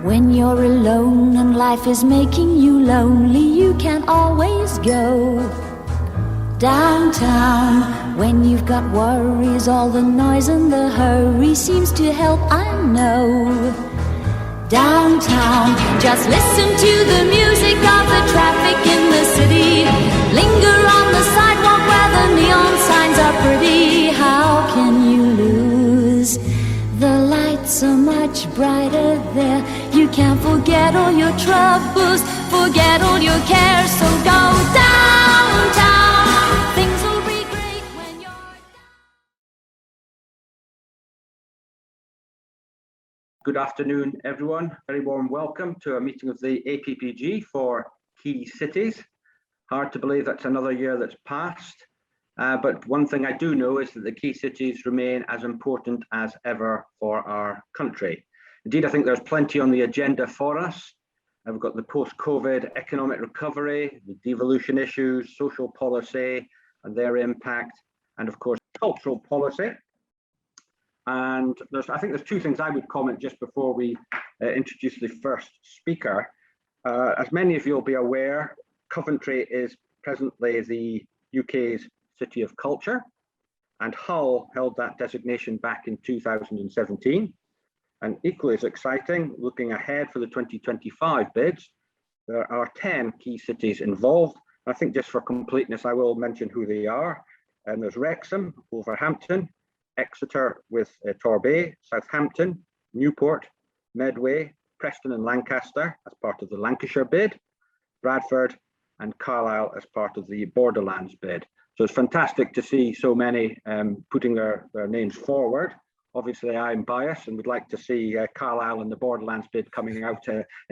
When you're alone and life is making you lonely, you can always go downtown. When you've got worries, all the noise and the hurry seems to help, I know. Downtown, just listen to the music of the traffic in the city. Linger on the sidewalk where the neon signs are pretty. How can you lose? The lights are much brighter there. You can't forget all your troubles, forget all your cares. So go downtown. Things will be great when you're down. Good afternoon, everyone. Very warm welcome to a meeting of the APPG for Key Cities. Hard to believe that's another year that's passed. But one thing I do know is that the key cities remain as important as ever for our country. Indeed, I think there's plenty on the agenda for us. We've got the post-COVID economic recovery, the devolution issues, social policy and their impact, and of course, cultural policy. And I think there's two things I would comment just before we introduce the first speaker. As many of you will be aware, Coventry is presently the UK's City of Culture, and Hull held that designation back in 2017. And equally as exciting, looking ahead for the 2025 bids, there are 10 key cities involved. I think just for completeness, I will mention who they are. And there's Wrexham, Wolverhampton, Exeter with Torbay, Southampton, Newport, Medway, Preston and Lancaster as part of the Lancashire bid, Bradford and Carlisle as part of the Borderlands bid. So it's fantastic to see so many putting their names forward. Obviously, I'm biased and would like to see Carlisle and the Borderlands bid coming out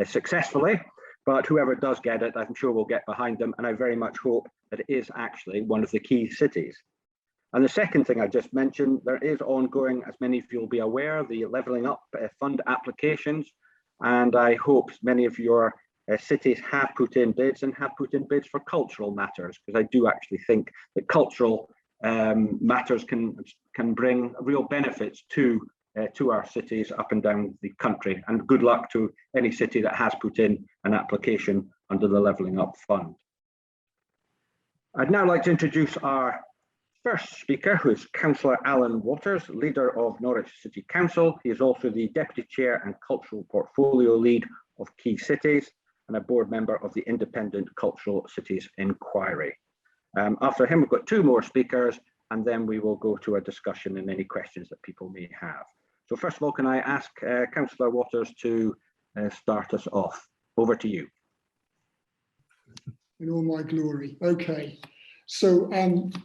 successfully. But whoever does get it, I'm sure we'll get behind them. And I very much hope that it is actually one of the key cities. And the second thing I just mentioned, there is ongoing, as many of you will be aware, the Levelling Up Fund applications. And I hope many of your cities have put in bids and have put in bids for cultural matters, because I do actually think that cultural matters can bring real benefits to our cities up and down the country. And good luck to any city that has put in an application under the Levelling Up Fund. I'd now like to introduce our first speaker, who is Councillor Alan Waters, leader of Norwich City Council. He is also the Deputy Chair and Cultural Portfolio Lead of Key Cities, and a board member of the Independent Cultural Cities Inquiry. After him, we've got two more speakers, and then we will go to a discussion and any questions that people may have. So first of all, can I ask Councillor Waters to start us off? Over to you. In all my glory. Okay, so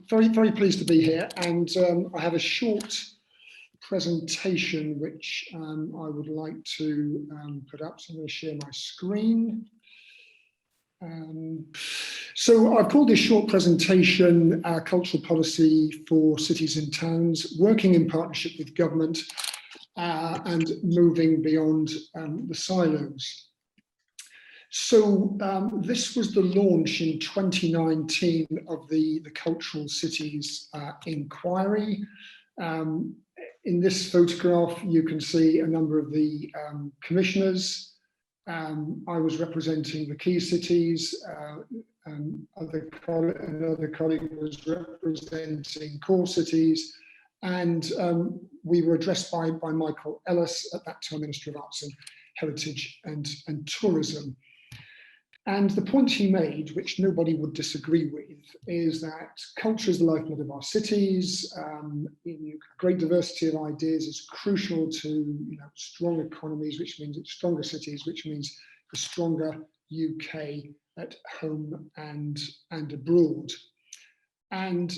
very, very pleased to be here, and I have a short presentation which I would like to put up. So I'm going to share my screen. So I've called this short presentation Cultural Policy for Cities and Towns, working in partnership with government and moving beyond the silos. So this was the launch in 2019 of the Cultural Cities Inquiry. In this photograph, you can see a number of the commissioners. I was representing the key cities, another colleague was representing core cities, and we were addressed by Michael Ellis, at that time Minister of Arts and Heritage and Tourism. And the point he made, which nobody would disagree with, is that culture is the lifeblood of our cities. Great diversity of ideas is crucial to strong economies, which means it's stronger cities, which means a stronger UK at home and abroad. And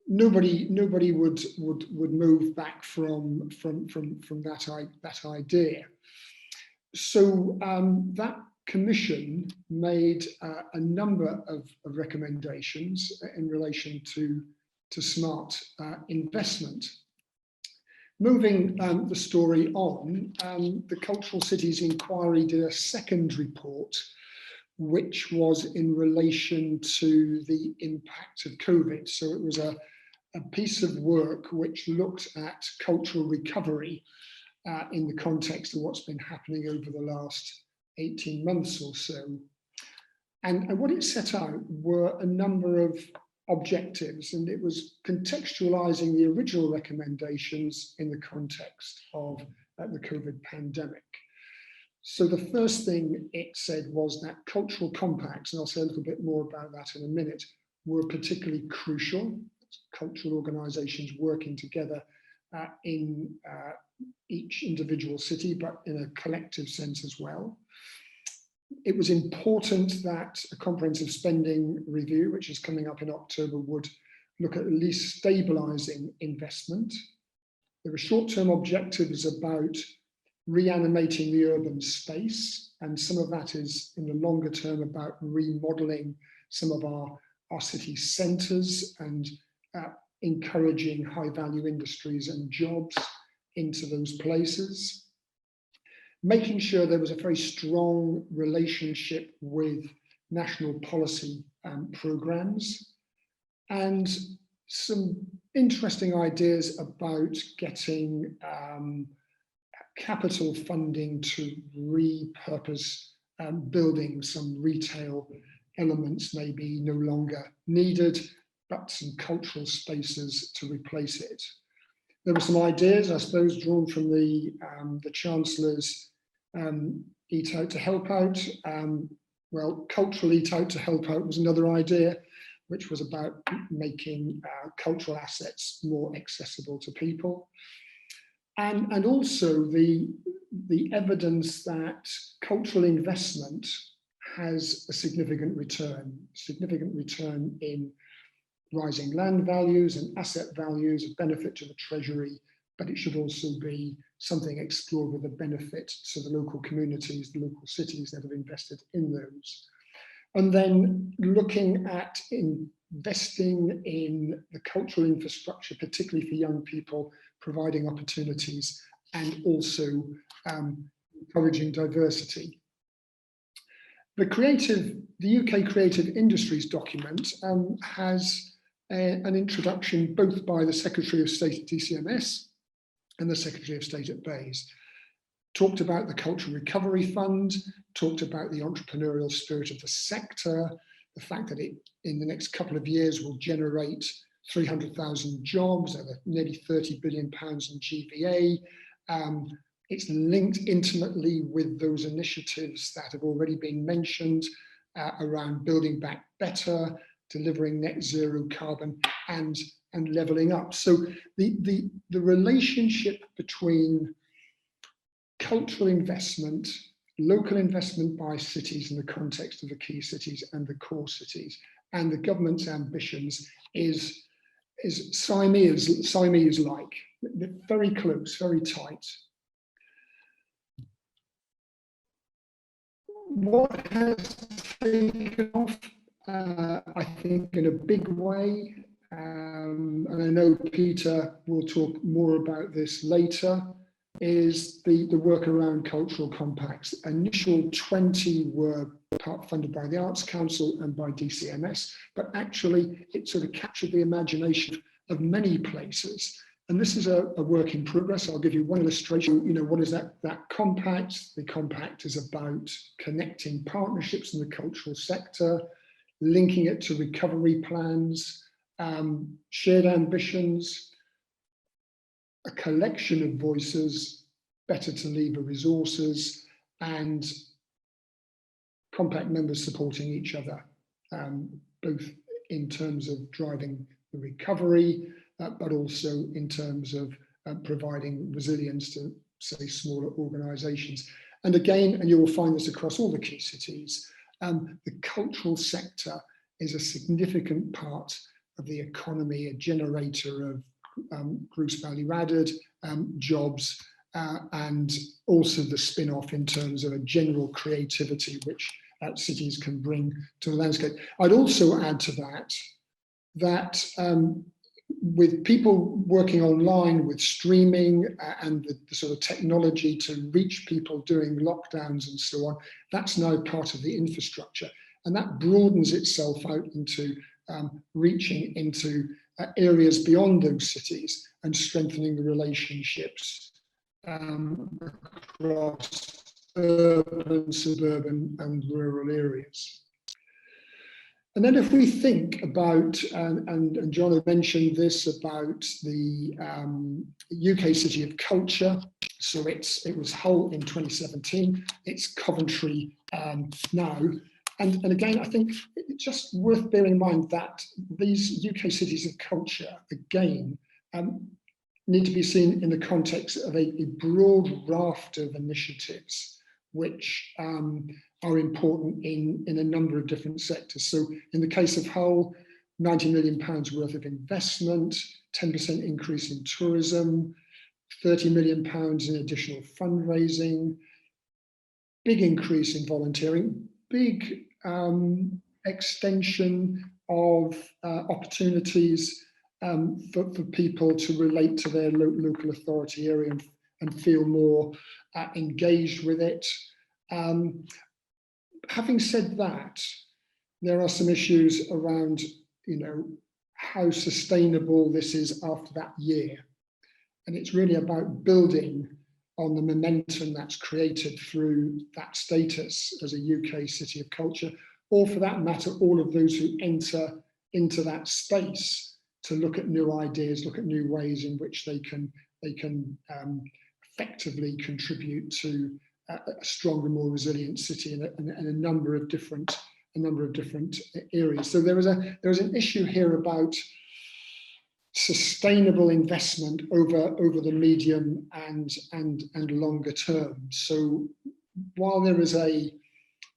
nobody would move back from that idea. So that Commission made a number of recommendations in relation to smart investment. Moving the story on, the Cultural Cities Inquiry did a second report, which was in relation to the impact of COVID. So it was a piece of work which looked at cultural recovery in the context of what's been happening over the last 18 months or so. And what it set out were a number of objectives, and it was contextualizing the original recommendations in the context of the COVID pandemic. So the first thing it said was that cultural compacts, and I'll say a little bit more about that in a minute, were particularly crucial. Cultural organisations working together in each individual city, but in a collective sense as well. It was important that a comprehensive spending review, which is coming up in October, would look at least stabilising investment. There were short-term objectives about reanimating the urban space, and some of that is in the longer term about remodelling some of our city centres and encouraging high-value industries and jobs into those places. Making sure there was a very strong relationship with national policy programmes, and some interesting ideas about getting capital funding to repurpose buildings. Some retail elements may be no longer needed, but some cultural spaces to replace it. There were some ideas, I suppose, drawn from the Chancellor's Eat Out to Help Out. Well, cultural Eat Out to Help Out was another idea, which was about making cultural assets more accessible to people. And also the evidence that cultural investment has a significant return in rising land values and asset values, a benefit to the Treasury, but it should also be something explored with a benefit to the local communities, the local cities that have invested in those. And then looking at investing in the cultural infrastructure, particularly for young people, providing opportunities and also encouraging diversity. The UK Creative Industries document has an introduction both by the Secretary of State at DCMS and the Secretary of State at Bays. Talked about the Cultural Recovery Fund, talked about the entrepreneurial spirit of the sector, the fact that it in the next couple of years will generate 300,000 jobs and nearly £30 billion in GVA. It's linked intimately with those initiatives that have already been mentioned around building back better, delivering net zero carbon and levelling up. So the relationship between cultural investment, local investment by cities in the context of the key cities and the core cities, and the government's ambitions is Siamese-like, very close, very tight. What has taken off, I think, in a big way, and I know Peter will talk more about this later, is the work around cultural compacts. Initial 20 were part funded by the Arts Council and by DCMS, but actually it sort of captured the imagination of many places. And this is a work in progress. I'll give you one illustration. You know, what is that compact? The compact is about connecting partnerships in the cultural sector, linking it to recovery plans, shared ambitions, a collection of voices, better to lever resources, and compact members supporting each other, both in terms of driving the recovery, but also in terms of providing resilience to, say, smaller organisations. And again, and you will find this across all the key cities, the cultural sector is a significant part of the economy, a generator of gross value added, jobs, and also the spin-off in terms of a general creativity which cities can bring to the landscape. I'd also add to that with people working online with streaming and the sort of technology to reach people during lockdowns and so on, that's now part of the infrastructure. And that broadens itself out into reaching into areas beyond those cities and strengthening the relationships across urban, suburban and rural areas. And then if we think about, and John had mentioned this about the UK City of Culture, so it was Hull in 2017, it's Coventry now. And again, I think it's just worth bearing in mind that these UK Cities of Culture, again, need to be seen in the context of a broad raft of initiatives which are important in a number of different sectors. So in the case of Hull, £90 million worth of investment, 10% increase in tourism, £30 million in additional fundraising, big increase in volunteering, big extension of opportunities for people to relate to their local authority area and feel more engaged with it. Having said that, there are some issues around, how sustainable this is after that year. And it's really about building on the momentum that's created through that status as a UK City of Culture, or for that matter, all of those who enter into that space to look at new ideas, look at new ways in which they can effectively contribute to a stronger, more resilient city in a number of different areas. So there is an issue here about sustainable investment over the medium and longer term. So while there is a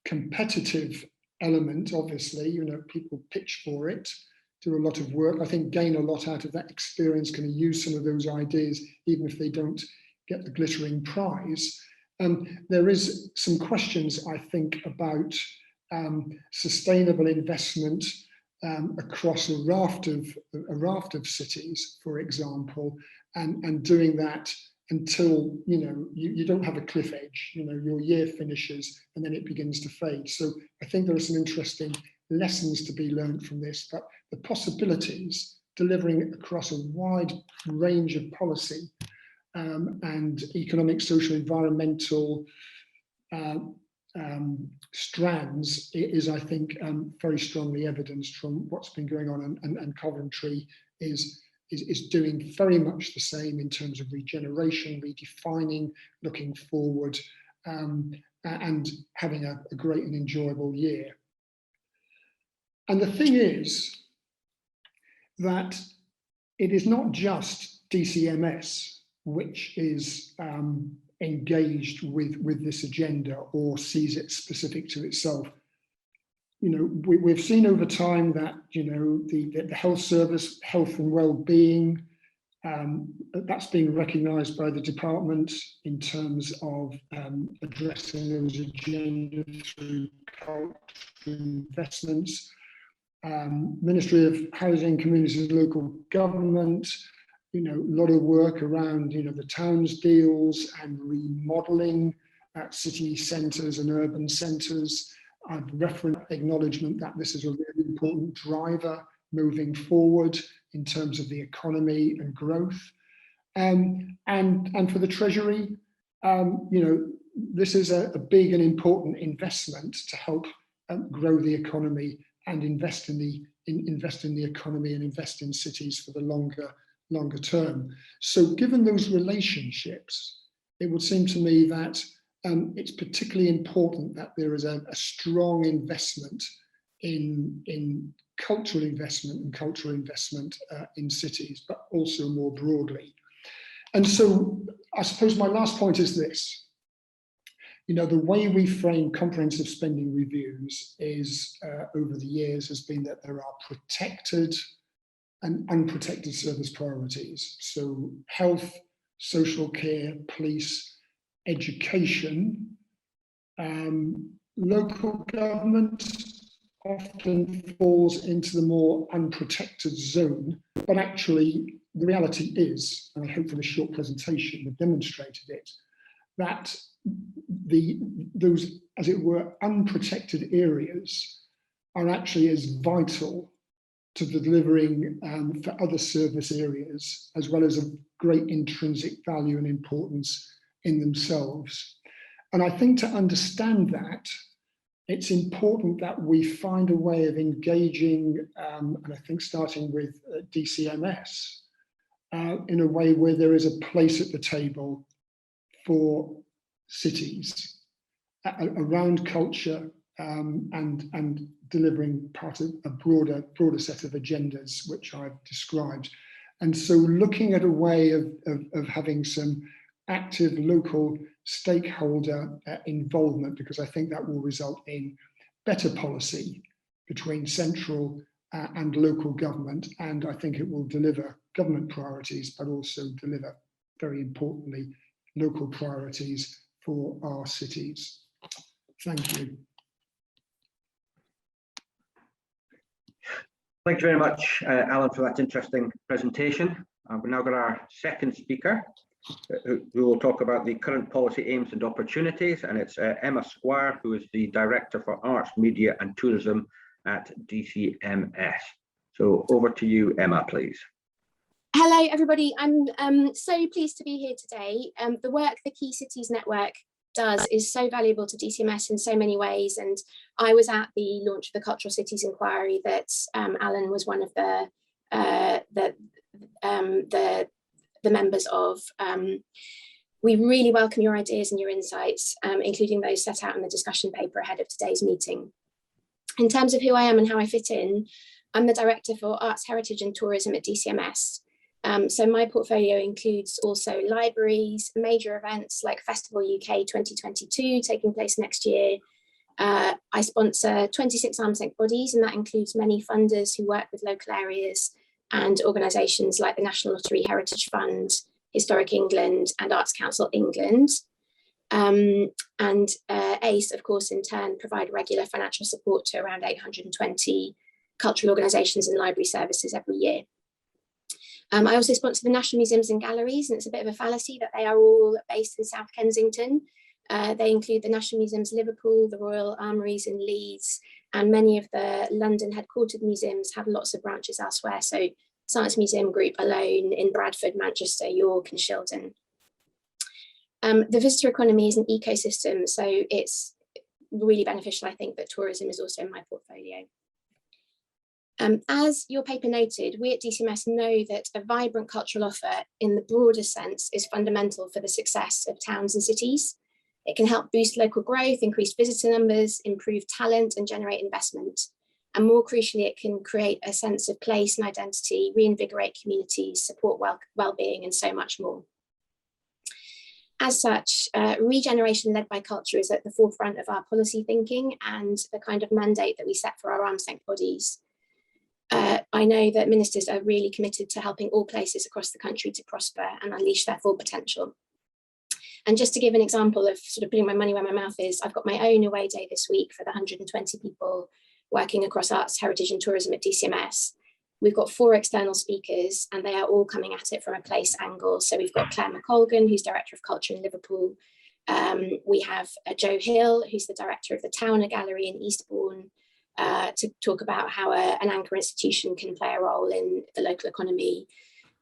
competitive element, obviously, people pitch for it, do a lot of work, I think gain a lot out of that experience, going to use some of those ideas, even if they don't get the glittering prize. There is some questions, I think, about sustainable investment across a raft of cities, for example, and doing that until you don't have a cliff edge. Your year finishes and then it begins to fade. So I think there are some interesting lessons to be learned from this, but the possibilities delivering across a wide range of policy and economic, social, environmental strands is, I think, very strongly evidenced from what's been going on, and Coventry is doing very much the same in terms of regeneration, redefining, looking forward, and having a great and enjoyable year. And the thing is that it is not just DCMS which is engaged with this agenda or sees it specific to itself. We've seen over time that the health service, health and well-being, that's being recognised by the department in terms of addressing those agendas through cultural investments. Ministry of Housing, Communities and Local Government, a lot of work around, the towns deals and remodelling city centres and urban centres. I've referenced acknowledgement that this is a really important driver moving forward in terms of the economy and growth. And for the Treasury, this is a big and important investment to help grow the economy and invest in the economy and invest in cities for the longer term. So given those relationships, it would seem to me that it's particularly important that there is a strong investment in cultural investment in cities, but also more broadly. And so I suppose my last point is this. The way we frame comprehensive spending reviews is over the years has been that there are protected and unprotected service priorities. So health, social care, police, education, local government often falls into the more unprotected zone, but actually the reality is, and I hope from a short presentation we've demonstrated it, that those, as it were, unprotected areas are actually as vital to delivering for other service areas, as well as a great intrinsic value and importance in themselves. And I think to understand that, it's important that we find a way of engaging, and I think starting with DCMS, in a way where there is a place at the table for cities around culture and delivering part of a broader set of agendas, which I've described. And so looking at a way of having some active local stakeholder involvement, because I think that will result in better policy between central and local government. And I think it will deliver government priorities, but also deliver, very importantly, local priorities for our cities. Thank you. Thank you very much, Alan, for that interesting presentation. We've now got our second speaker, who will talk about the current policy aims and opportunities, and it's Emma Squire, who is the Director for Arts, Media and Tourism at DCMS. So over to you, Emma, please. Hello, everybody. I'm so pleased to be here today. The work the Key Cities Network does is so valuable to DCMS in so many ways. And I was at the launch of the Cultural Cities Inquiry that Alan was one of the members of. We really welcome your ideas and your insights, including those set out in the discussion paper ahead of today's meeting. In terms of who I am and how I fit in, I'm the Director for Arts, Heritage and Tourism at DCMS. So my portfolio includes also libraries, major events like Festival UK 2022 taking place next year. I sponsor 26 arm's length bodies, and that includes many funders who work with local areas and organisations like the National Lottery Heritage Fund, Historic England and Arts Council England. And ACE, of course, in turn, provide regular financial support to around 820 cultural organisations and library services every year. I also sponsor the National Museums and Galleries, and it's a bit of a fallacy that they are all based in South Kensington. They include the National Museums Liverpool, the Royal Armouries in Leeds, and many of the London headquartered museums have lots of branches elsewhere. So Science Museum Group alone in Bradford, Manchester, York and Shildon. The visitor economy is an ecosystem, so it's really beneficial, I think, that tourism is also in my portfolio. As your paper noted, we at DCMS know that a vibrant cultural offer in the broader sense is fundamental for the success of towns and cities. It can help boost local growth, increase visitor numbers, improve talent and generate investment. And more crucially, it can create a sense of place and identity, reinvigorate communities, support well-being and so much more. As such, regeneration led by culture is at the forefront of our policy thinking and the kind of mandate that we set for our arm's length bodies. I know that ministers are really committed to helping all places across the country to prosper and unleash their full potential. And just to give an example of sort of putting my money where my mouth is, I've got my own away day this week for the 120 people working across arts, heritage and tourism at DCMS. We've got 4 external speakers and they are all coming at it from a place angle. So we've got Claire McColgan, who's Director of Culture in Liverpool. We have Joe Hill, who's the Director of the Towner Gallery in Eastbourne, to talk about how an anchor institution can play a role in the local economy.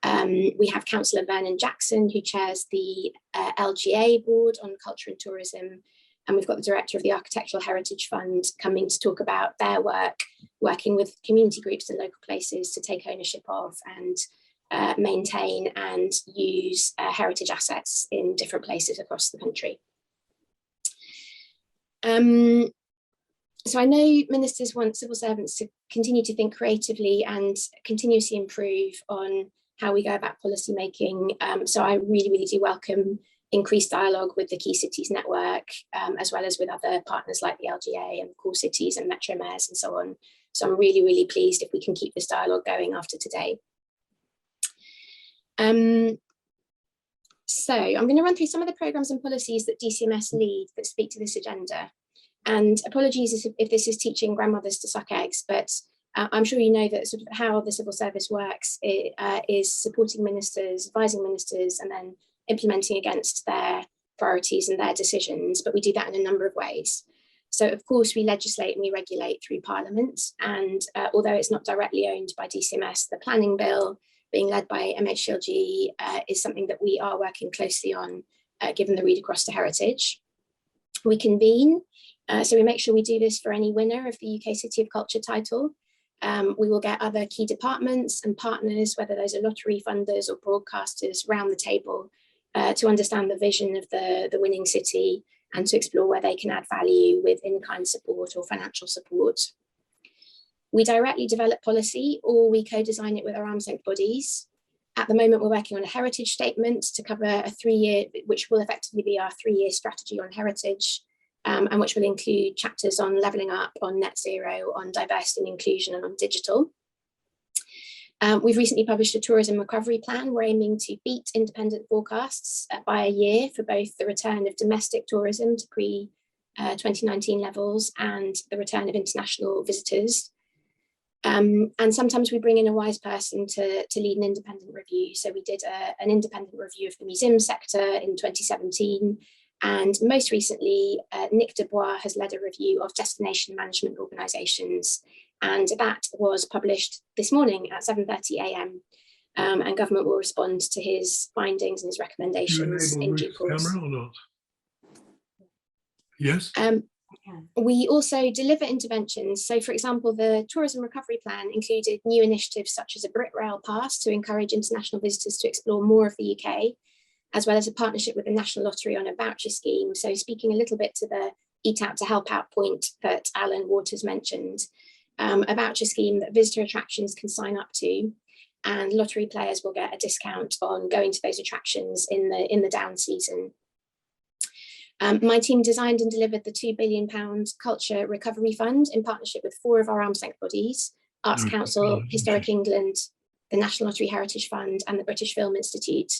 We have Councillor Vernon Jackson, who chairs the LGA board on culture and tourism. And we've got the Director of the Architectural Heritage Fund coming to talk about their work, working with community groups and local places to take ownership of and maintain and use heritage assets in different places across the country. So I know ministers want civil servants to continue to think creatively and continuously improve on how we go about policy making. So I really do welcome increased dialogue with the Key Cities Network, as well as with other partners like the LGA and Core Cities and Metro Mayors and so on. So I'm really pleased if we can keep this dialogue going after today. So I'm going to run through some of the programmes and policies that DCMS lead that speak to this agenda. And apologies if this is teaching grandmothers to suck eggs, but I'm sure you know that sort of how the civil service works is supporting ministers, advising ministers, and then implementing against their priorities and their decisions. But we do that in a number of ways. So of course we legislate and we regulate through Parliament, and although it's not directly owned by DCMS, the planning bill being led by MHLG is something that we are working closely on, given the read across to heritage. We convene, so we make sure we do this for any winner of the UK City of Culture title. We will get other key departments and partners, whether those are lottery funders or broadcasters, round the table to understand the vision of the winning city and to explore where they can add value with in-kind support or financial support. We directly develop policy, or we co-design it with our arm's length bodies. At the moment, we're working on a heritage statement to cover a 3-year, which will effectively be our 3-year strategy on heritage, and which will include chapters on levelling up, on net zero, on diversity and inclusion, and on digital. We've recently published a tourism recovery plan. We're aiming to beat independent forecasts by a year for both the return of domestic tourism to pre-2019 levels and the return of international visitors. And sometimes we bring in a wise person to lead an independent review. So we did an independent review of the museum sector in 2017. And most recently, Nick Dubois has led a review of destination management organisations. And that was published this morning at 7:30 a.m. And government will respond to his findings and his recommendations in due course. Camera or not? Yes. We also deliver interventions. So, for example, the tourism recovery plan included new initiatives such as a Brit Rail pass to encourage international visitors to explore more of the UK, as well as a partnership with the National Lottery on a voucher scheme. So speaking a little bit to the Eat Out to Help Out point that Alan Waters mentioned, a voucher scheme that visitor attractions can sign up to, and lottery players will get a discount on going to those attractions in the down season. My team designed and delivered the £2 billion Culture Recovery Fund in partnership with 4 of our arm's length bodies, Arts Council, Historic England, the National Lottery Heritage Fund, and the British Film Institute.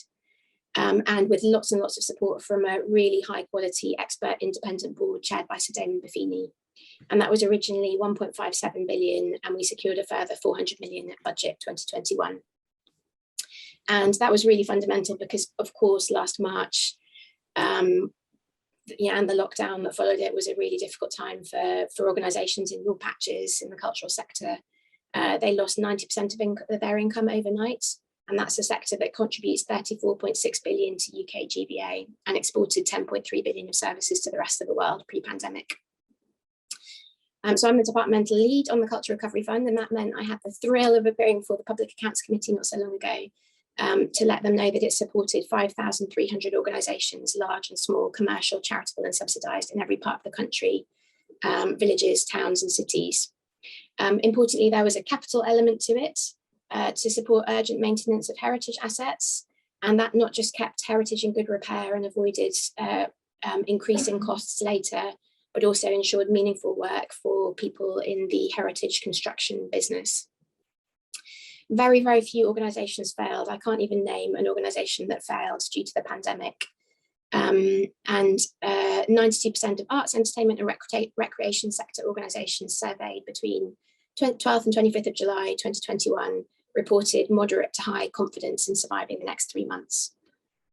And with lots and lots of support from a really high quality expert independent board chaired by Sir Damon Buffini. And that was originally 1.57 billion, and we secured a further 400 million at budget 2021. And that was really fundamental because, of course, last March, and the lockdown that followed it was a really difficult time for organisations in rural patches in the cultural sector. They lost 90% of their income overnight. And that's a sector that contributes 34.6 billion to UK GVA and exported 10.3 billion of services to the rest of the world pre-pandemic. So I'm the departmental lead on the Culture Recovery Fund, and that meant I had the thrill of appearing before the Public Accounts Committee not so long ago to let them know that it supported 5,300 organisations, large and small, commercial, charitable and subsidised in every part of the country, villages, towns and cities. Importantly, there was a capital element to it, to support urgent maintenance of heritage assets, and that not just kept heritage in good repair and avoided increasing costs later, but also ensured meaningful work for people in the heritage construction business. Very, very few organisations failed. I can't even name an organisation that failed due to the pandemic. And 92% of arts, entertainment and recreation sector organisations surveyed between 12th and 25th of July 2021 reported moderate to high confidence in surviving the next 3 months.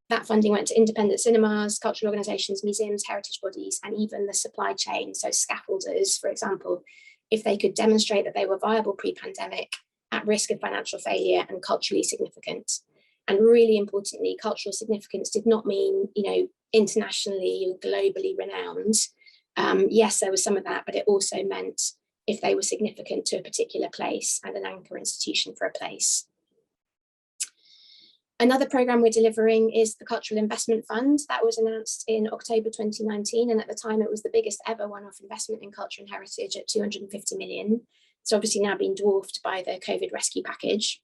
That funding went to independent cinemas, cultural organisations, museums, heritage bodies, and even the supply chain. So scaffolders, for example, if they could demonstrate that they were viable pre-pandemic, at risk of financial failure and culturally significant. And really importantly, cultural significance did not mean, internationally or globally renowned. Yes, there was some of that, but it also meant if they were significant to a particular place and an anchor institution for a place. Another programme we're delivering is the Cultural Investment Fund. That was announced in October 2019, and at the time it was the biggest ever one-off investment in culture and heritage at 250 million. It's obviously now been dwarfed by the COVID rescue package.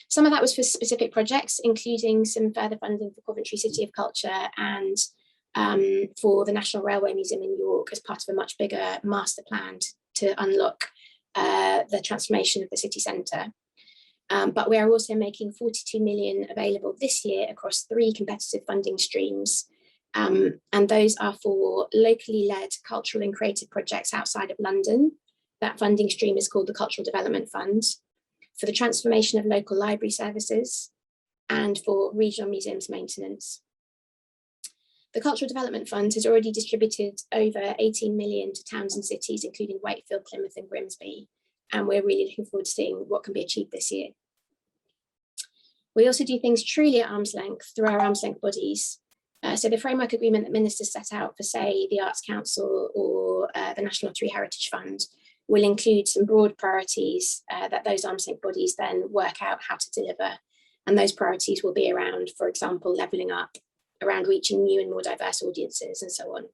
Some of that was for specific projects, including some further funding for Coventry City of Culture and for the National Railway Museum in York as part of a much bigger master plan to unlock the transformation of the city centre. But we are also making 42 million available this year across 3 competitive funding streams. And those are for locally led cultural and creative projects outside of London. That funding stream is called the Cultural Development Fund, for the transformation of local library services, and for regional museums maintenance. The Cultural Development Fund has already distributed over 18 million to towns and cities, including Wakefield, Plymouth and Grimsby, and we're really looking forward to seeing what can be achieved this year. We also do things truly at arm's length through our arm's length bodies. So the framework agreement that ministers set out for, say, the Arts Council or the National Lottery Heritage Fund will include some broad priorities that those arm's length bodies then work out how to deliver. And those priorities will be around, for example, levelling up, around reaching new and more diverse audiences and so on.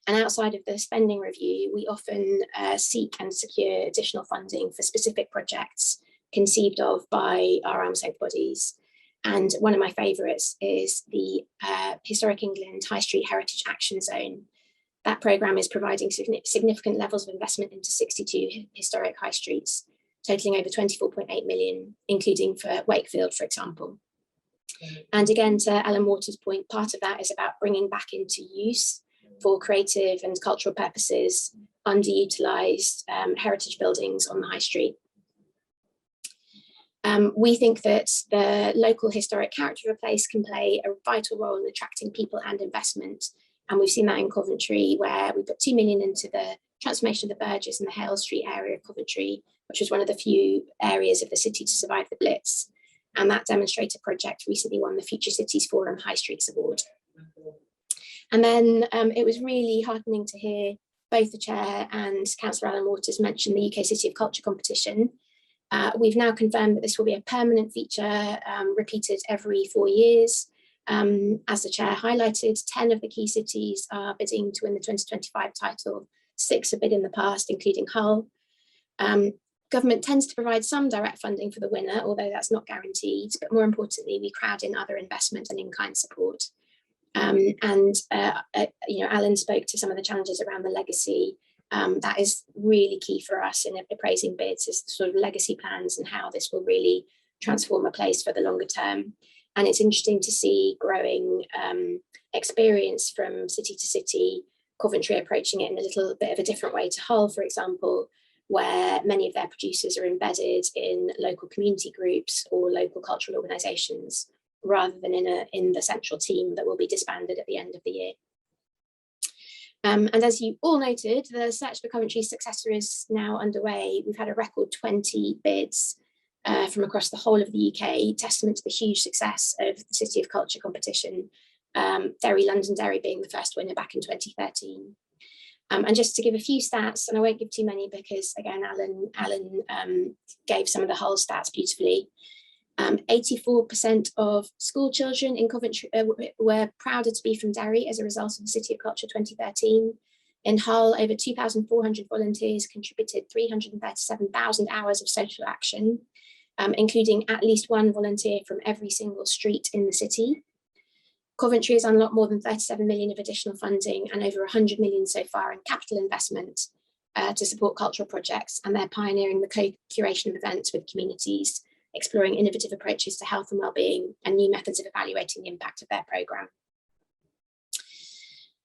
And outside of the spending review, we often seek and secure additional funding for specific projects conceived of by our arm's length bodies. And one of my favourites is the Historic England High Street Heritage Action Zone. That programme is providing significant levels of investment into 62 historic high streets, totalling over 24.8 million, including for Wakefield, for example. And again, to Alan Waters' point, part of that is about bringing back into use for creative and cultural purposes underutilised heritage buildings on the high street. We think that the local historic character of a place can play a vital role in attracting people and investment. And we've seen that in Coventry, where we put 2 million into the transformation of the Burgess and the Hale Street area of Coventry, which was one of the few areas of the city to survive the Blitz. And that demonstrator project recently won the Future Cities Forum High Streets Award. And then it was really heartening to hear both the chair and Councillor Alan Waters mention the UK City of Culture competition. We've now confirmed that this will be a permanent feature repeated every 4 years. As the chair highlighted, 10 of the key cities are bidding to win the 2025 title. 6 have bid in the past, including Hull. Government tends to provide some direct funding for the winner, although that's not guaranteed, but more importantly, we crowd in other investment and in-kind support. Alan spoke to some of the challenges around the legacy. That is really key for us in appraising bids, is sort of legacy plans and how this will really transform a place for the longer term. And it's interesting to see growing experience from city to city, Coventry approaching it in a little bit of a different way to Hull, for example, where many of their producers are embedded in local community groups or local cultural organisations, rather than in the central team that will be disbanded at the end of the year. And as you all noted, the search for Coventry's successor is now underway. We've had a record 20 bids from across the whole of the UK, testament to the huge success of the City of Culture competition, Londonderry being the first winner back in 2013. And just to give a few stats, and I won't give too many because, again, Alan gave some of the whole stats beautifully. 84% of school children in Coventry were prouder to be from Derry as a result of the City of Culture 2013. In Hull, over 2,400 volunteers contributed 337,000 hours of social action, including at least one volunteer from every single street in the city. Coventry has unlocked more than 37 million of additional funding and over 100 million so far in capital investment to support cultural projects, and they're pioneering the co-curation of events with communities, exploring innovative approaches to health and well-being and new methods of evaluating the impact of their programme.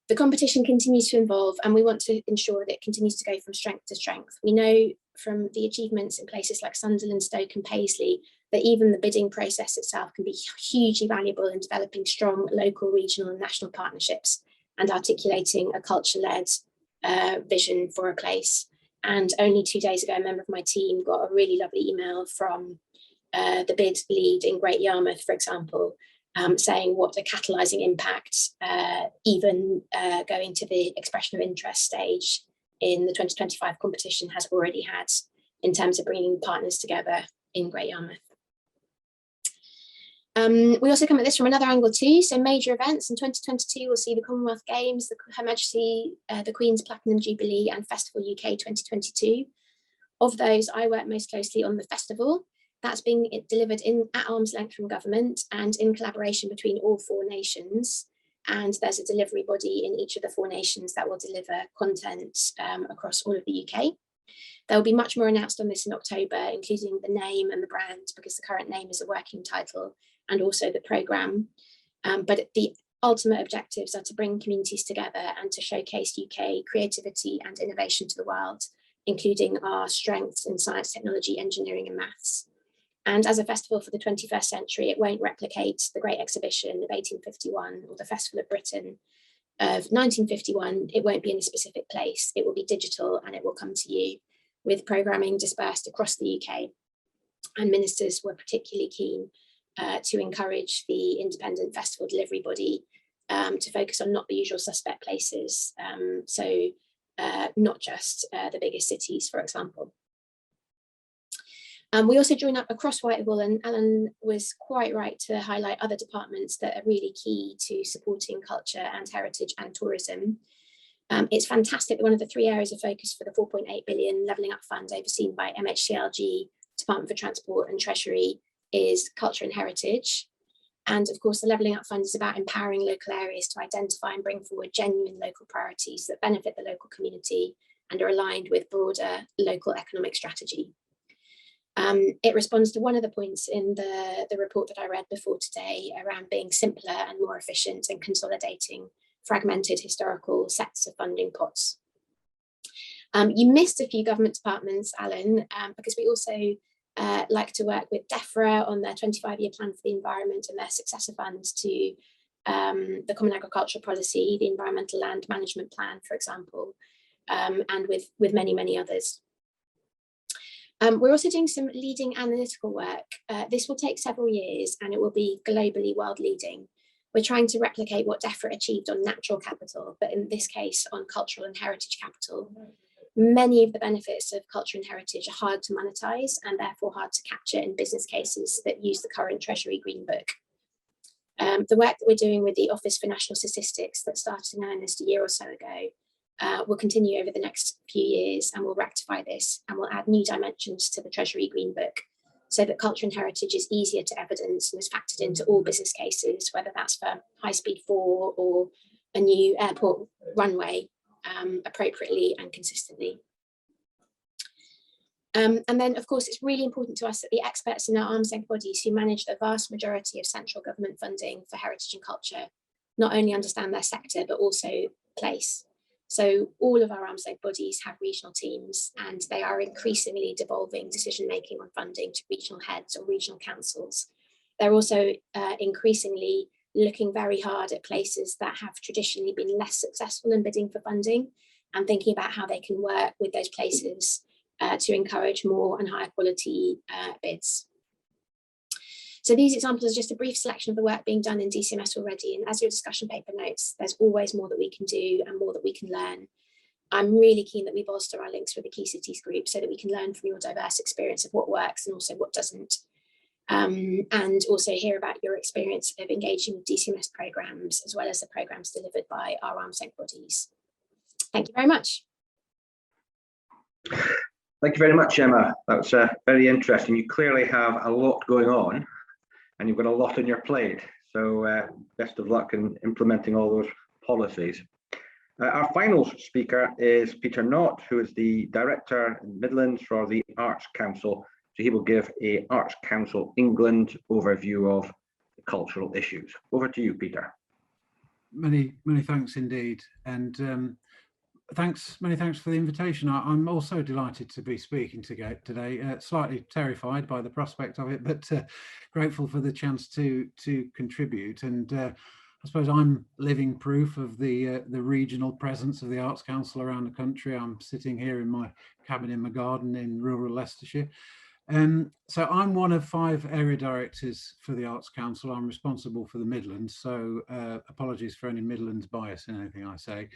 The competition continues to evolve, and we want to ensure that it continues to go from strength to strength. We know from the achievements in places like Sunderland, Stoke and Paisley that even the bidding process itself can be hugely valuable in developing strong local, regional and national partnerships and articulating a culture-led vision for a place. And only 2 days ago, a member of my team got a really lovely email from the bid lead in Great Yarmouth, for example, saying what a catalysing impact even going to the expression of interest stage in the 2025 competition has already had in terms of bringing partners together in Great Yarmouth. We also come at this from another angle too. So major events in 2022 will see the Commonwealth Games, Her Majesty, the Queen's Platinum Jubilee and Festival UK 2022. Of those, I work most closely on the festival. That's being delivered at arm's length from government and in collaboration between all 4 nations. And there's a delivery body in each of the 4 nations that will deliver content across all of the UK. There will be much more announced on this in October, including the name and the brand, because the current name is a working title, and also the programme. But the ultimate objectives are to bring communities together and to showcase UK creativity and innovation to the world, including our strengths in science, technology, engineering and maths. And as a festival for the 21st century, it won't replicate the Great Exhibition of 1851 or the Festival of Britain of 1951. It won't be in a specific place. It will be digital, and it will come to you with programming dispersed across the UK. And ministers were particularly keen to encourage the independent festival delivery body to focus on not the usual suspect places. Not just the biggest cities, for example. We also join up across Whitehall, and Alan was quite right to highlight other departments that are really key to supporting culture and heritage and tourism. It's fantastic that one of the 3 areas of focus for the 4.8 billion Levelling Up Fund overseen by MHCLG, Department for Transport and Treasury is culture and heritage. And of course, the Levelling Up Fund is about empowering local areas to identify and bring forward genuine local priorities that benefit the local community and are aligned with broader local economic strategy. It responds to one of the points in the report that I read before today around being simpler and more efficient and consolidating fragmented historical sets of funding pots. You missed a few government departments, Alan, because we also like to work with DEFRA on their 25-year plan for the environment and their successor funds to the Common Agricultural Policy, the Environmental Land Management Plan, for example, and with many, many others. We're also doing some leading analytical work. This will take several years and it will be globally world leading. We're trying to replicate what DEFRA achieved on natural capital, but in this case on cultural and heritage capital. Many of the benefits of culture and heritage are hard to monetize and therefore hard to capture in business cases that use the current Treasury Green Book. The work that we're doing with the Office for National Statistics that started in earnest a year or so ago will continue over the next few years, and will rectify this and will add new dimensions to the Treasury Green Book so that culture and heritage is easier to evidence and is factored into all business cases, whether that's for High-Speed 4 or a new airport runway, appropriately and consistently. And then, of course, it's really important to us that the experts in our arm's length bodies who manage the vast majority of central government funding for heritage and culture not only understand their sector, but also place. So all of our arm's length bodies have regional teams, and they are increasingly devolving decision-making on funding to regional heads or regional councils. They're also increasingly looking very hard at places that have traditionally been less successful in bidding for funding and thinking about how they can work with those places to encourage more and higher quality bids. So these examples are just a brief selection of the work being done in DCMS already. And as your discussion paper notes, there's always more that we can do and more that we can learn. I'm really keen that we bolster our links with the Key Cities group so that we can learn from your diverse experience of what works and also what doesn't. And also hear about your experience of engaging with DCMS programs, as well as the programs delivered by our arm's length bodies. Thank you very much. Thank you very much, Emma. That's very interesting. You clearly have a lot going on and you've got a lot on your plate. So best of luck in implementing all those policies. Our final speaker is Peter Knott, who is the Director in Midlands for the Arts Council. So he will give a Arts Council England overview of the cultural issues. Over to you, Peter. Many thanks indeed. And many thanks for the invitation. I'm also delighted to be speaking today, slightly terrified by the prospect of it, but grateful for the chance to contribute. And I suppose I'm living proof of the regional presence of the Arts Council around the country. I'm sitting here in my cabin in my garden in rural Leicestershire. So I'm one of 5 area directors for the Arts Council. I'm responsible for the Midlands, so apologies for any Midlands bias in anything I say.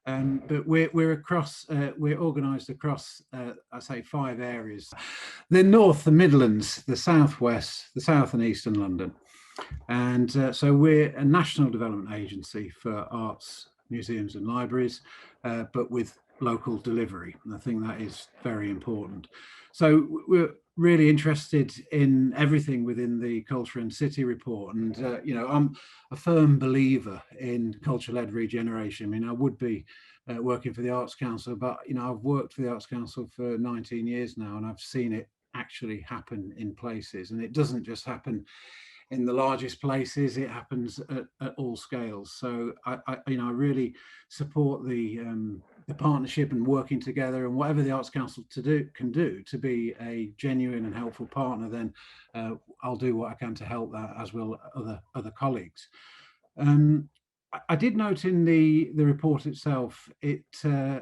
But we're organised across, I say 5 areas: the North, the Midlands, the Southwest, the South and East and London. And so we're a national development agency for arts, museums and libraries, but with local delivery. And I think that is very important. So we're really interested in everything within the Culture and City report. And, you know, I'm a firm believer in culture-led regeneration. I mean, I would be working for the Arts Council, but, you know, I've worked for the Arts Council for 19 years now, and I've seen it actually happen in places. And it doesn't just happen in the largest places, it happens at all scales. So I really support the the partnership and working together, and whatever the Arts Council can do to be a genuine and helpful partner, then I'll do what I can to help that, as will other colleagues. I did note in the report itself, it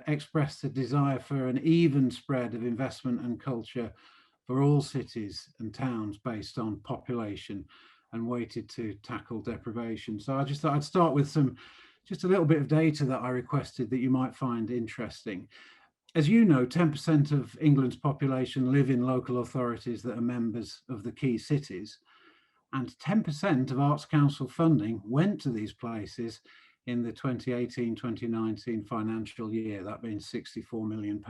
expressed a desire for an even spread of investment and culture for all cities and towns based on population, and weighted to tackle deprivation. So I just thought I'd start with just a little bit of data that I requested that you might find interesting. As you know, 10% of England's population live in local authorities that are members of the key cities, and 10% of Arts Council funding went to these places in the 2018-2019 financial year, that being £64 million.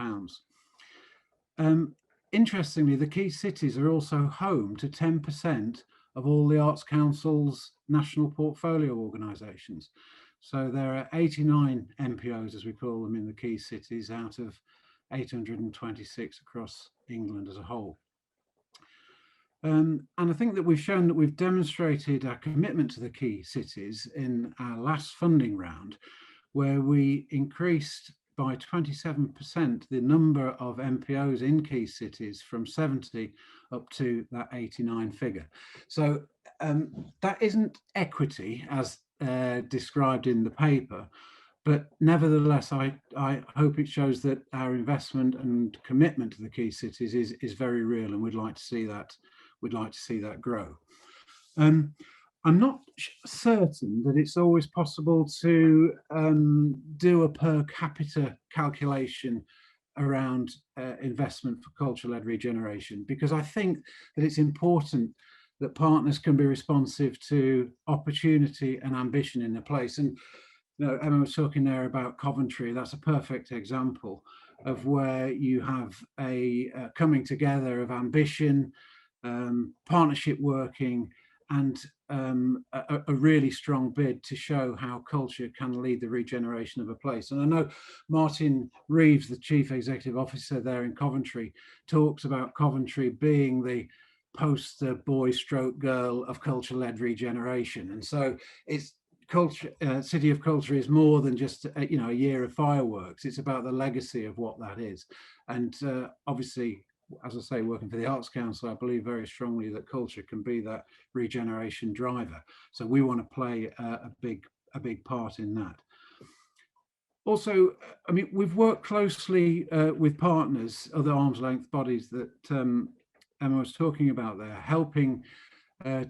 Interestingly, the key cities are also home to 10% of all the Arts Council's national portfolio organisations. So there are 89 MPOs, as we call them, in the key cities out of 826 across England as a whole. And I think that we've shown that we've demonstrated our commitment to the key cities in our last funding round, where we increased by 27% the number of MPOs in key cities from 70 up to that 89 figure. So that isn't equity as described in the paper, but nevertheless, I hope it shows that our investment and commitment to the key cities is very real, and we'd like to see that grow. I'm not certain that it's always possible to do a per capita calculation around investment for culture-led regeneration, because I think that it's important that partners can be responsive to opportunity and ambition in a place. And you know, Emma was talking there about Coventry. That's a perfect example of where you have a coming together of ambition, partnership working, and a really strong bid to show how culture can lead the regeneration of a place. And I know Martin Reeves, the Chief Executive Officer there in Coventry, talks about Coventry being the poster boy stroke girl of culture-led regeneration. And so it's culture, City of Culture is more than just a year of fireworks. It's about the legacy of what that is. And obviously, as I say, working for the Arts Council, I believe very strongly that culture can be that regeneration driver. So we want to play a big part in that. Also, I mean, we've worked closely with partners, other arm's length bodies that Emma was talking about there, helping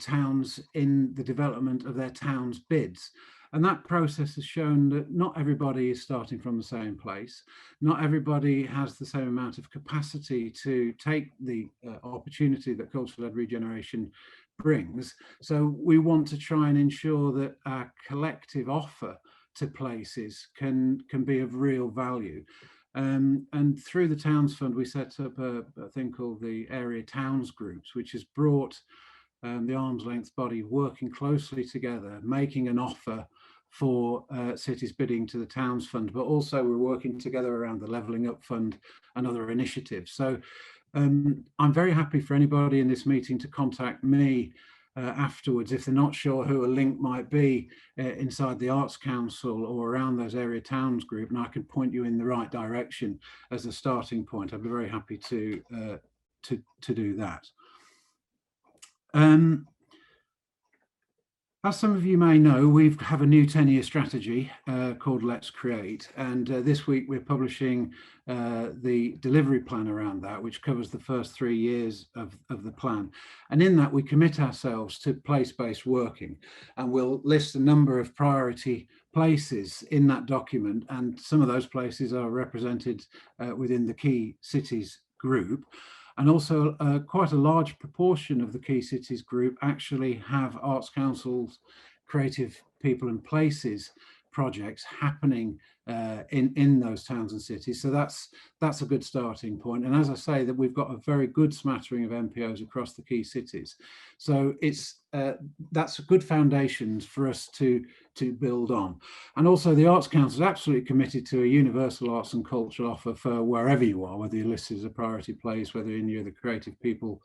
towns in the development of their town's bids. And that process has shown that not everybody is starting from the same place. Not everybody has the same amount of capacity to take the opportunity that culture-led regeneration brings. So we want to try and ensure that our collective offer to places can be of real value. And through the Towns Fund, we set up a thing called the Area Towns Groups, which has brought the arm's length body working closely together, making an offer for cities bidding to the Towns Fund, but also we're working together around the Levelling Up Fund and other initiatives. So I'm very happy for anybody in this meeting to contact me afterwards if they're not sure who a link might be inside the Arts Council or around those area towns group, and I can point you in the right direction as a starting point. I'd be very happy to do that. As some of you may know, we have a new 10-year strategy called Let's Create, and this week we're publishing the delivery plan around that, which covers the first 3 years of the plan. And in that we commit ourselves to place-based working, and we'll list a number of priority places in that document, and some of those places are represented within the Key Cities group. And also quite a large proportion of the Key Cities group actually have Arts Council's Creative People and Places projects happening in those towns and cities. So that's a good starting point. And as I say, that we've got a very good smattering of MPOs across the key cities. So that's a good foundations for us to build on. And also the Arts Council is absolutely committed to a universal arts and cultural offer for wherever you are, whether you're listed as a priority place, whether you're the Creative People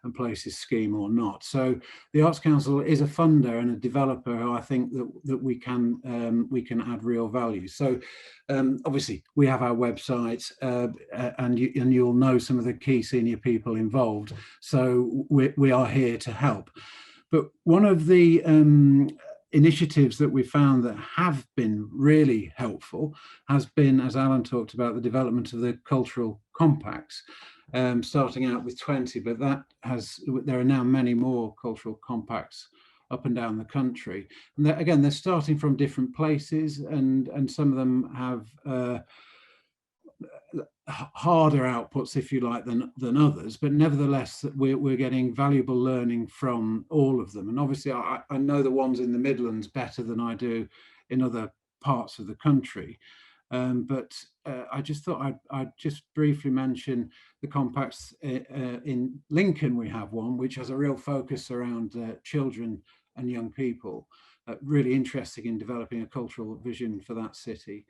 and Places scheme or not. So the Arts Council is a funder and a developer who I think that we can add real value. So obviously we have our website and you'll know some of the key senior people involved. So we are here to help. But one of the initiatives that we found that have been really helpful has been, as Alan talked about, the development of the cultural compacts, starting out with 20, but there are now many more cultural compacts up and down the country. And again, they're starting from different places, and some of them have harder outputs, if you like, than others, but nevertheless we're getting valuable learning from all of them. And obviously I know the ones in the Midlands better than I do in other parts of the country, but I just thought I'd just briefly mention the compacts. In Lincoln we have one which has a real focus around children and young people, really interesting in developing a cultural vision for that city.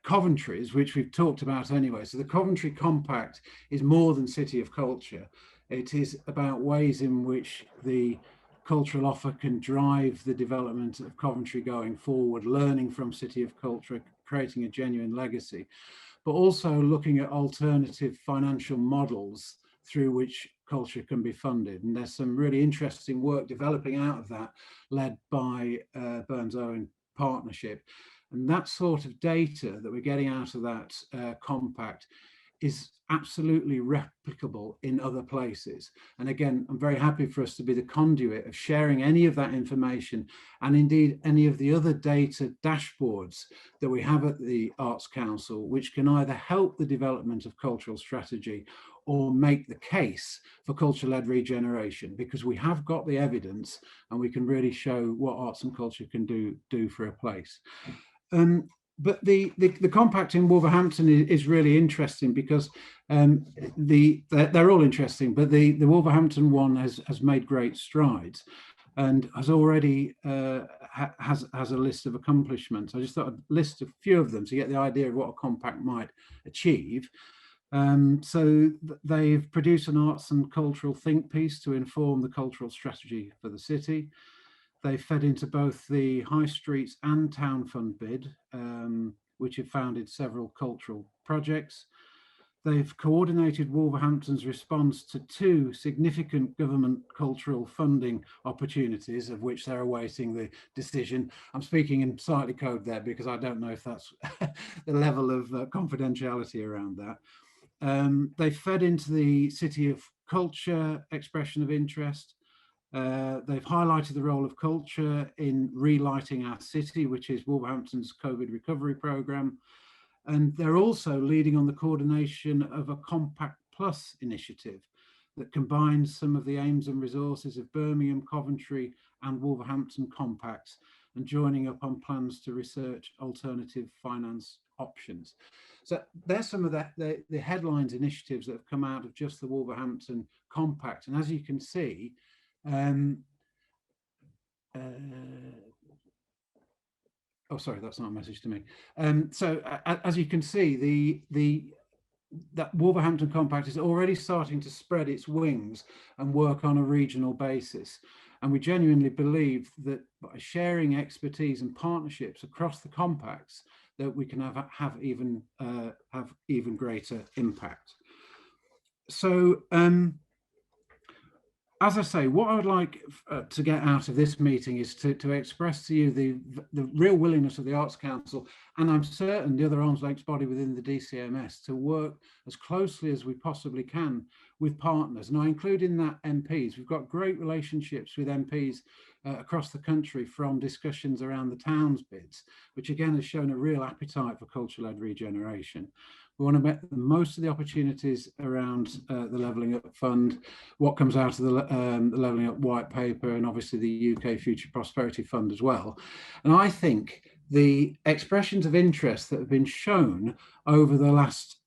Coventry's, which we've talked about anyway. So the Coventry Compact is more than City of Culture. It is about ways in which the cultural offer can drive the development of Coventry going forward, learning from City of Culture, creating a genuine legacy, but also looking at alternative financial models through which culture can be funded. And there's some really interesting work developing out of that, led by Burns-Owen Partnership. And that sort of data that we're getting out of that compact is absolutely replicable in other places. And again, I'm very happy for us to be the conduit of sharing any of that information, and indeed any of the other data dashboards that we have at the Arts Council, which can either help the development of cultural strategy or make the case for culture-led regeneration, because we have got the evidence and we can really show what arts and culture can do for a place. But the compact in Wolverhampton is really interesting because they're all interesting, but the Wolverhampton one has made great strides and has already has a list of accomplishments. I just thought I'd list a few of them to get the idea of what a compact might achieve. So they've produced an arts and cultural think piece to inform the cultural strategy for the city. They fed into both the High Streets and Town Fund bid, which have founded several cultural projects. They've coordinated Wolverhampton's response to 2 significant government cultural funding opportunities, of which they're awaiting the decision. I'm speaking in slightly code there because I don't know if that's the level of confidentiality around that. They fed into the City of Culture expression of interest. They've highlighted the role of culture in relighting our city, which is Wolverhampton's COVID recovery programme. And they're also leading on the coordination of a Compact Plus initiative that combines some of the aims and resources of Birmingham, Coventry and Wolverhampton compacts, and joining up on plans to research alternative finance options. So there's some of the headlines initiatives that have come out of just the Wolverhampton Compact. And as you can see, oh, sorry, that's not a message to me. So as you can see, that Wolverhampton Compact is already starting to spread its wings and work on a regional basis. And we genuinely believe that by sharing expertise and partnerships across the compacts, that we can have even greater impact. So, as I say, what I would like to get out of this meeting is to express to you the real willingness of the Arts Council, and I'm certain the other arm's length body within the DCMS, to work as closely as we possibly can with partners. And I include in that MPs. We've got great relationships with MPs across the country from discussions around the towns bids, which again has shown a real appetite for culture-led regeneration. We want to make the most of the opportunities around the Levelling Up Fund, what comes out of the Levelling Up White Paper, and obviously the UK Future Prosperity Fund as well. And I think the expressions of interest that have been shown over the last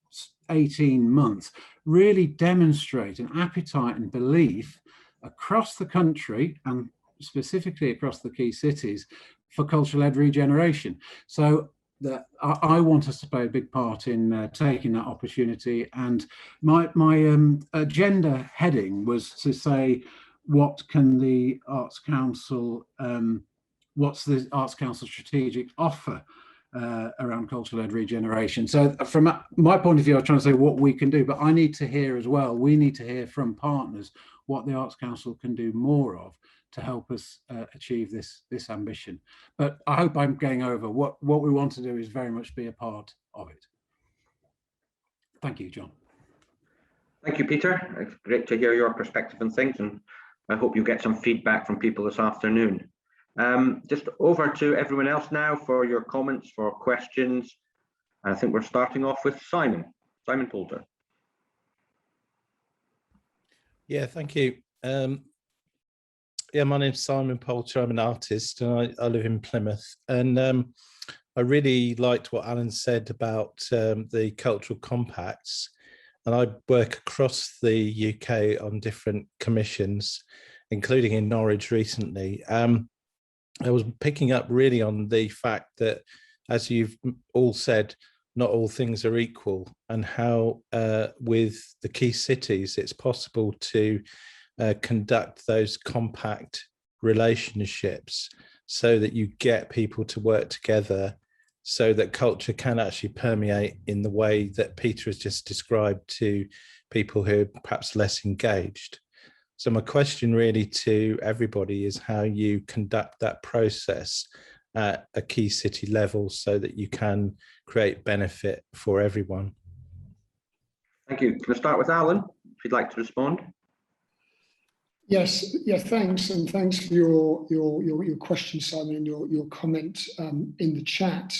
18 months really demonstrate an appetite and belief across the country, and specifically across the key cities, for culture-led regeneration. So that I want us to play a big part in taking that opportunity. And my agenda heading was to say, what can the Arts Council, what's the Arts Council strategic offer around culture-led regeneration? So from my point of view, I was trying to say what we can do, but I need to hear as well, we need to hear from partners what the Arts Council can do more of to help us achieve this ambition. But I hope I'm going over what we want to do is very much be a part of it. Thank you, John. Thank you, Peter. It's great to hear your perspective on things, and I hope you get some feedback from people this afternoon. Just over to everyone else now for your comments, for questions. I think we're starting off with Simon Poulter. Yeah, thank you. Yeah, my name's Simon Poulter. I'm an artist and I live in Plymouth. And I really liked what Alan said about the cultural compacts. And I work across the UK on different commissions, including in Norwich recently. I was picking up really on the fact that, as you've all said, not all things are equal, and how with the key cities, it's possible to conduct those compact relationships so that you get people to work together, so that culture can actually permeate in the way that Peter has just described to people who are perhaps less engaged. So my question really to everybody is how you conduct that process at a key city level so that you can create benefit for everyone. Thank you. Can I start with Alan, if you'd like to respond? Yes, yeah, thanks, and thanks for your question, Simon, and your comment in the chat.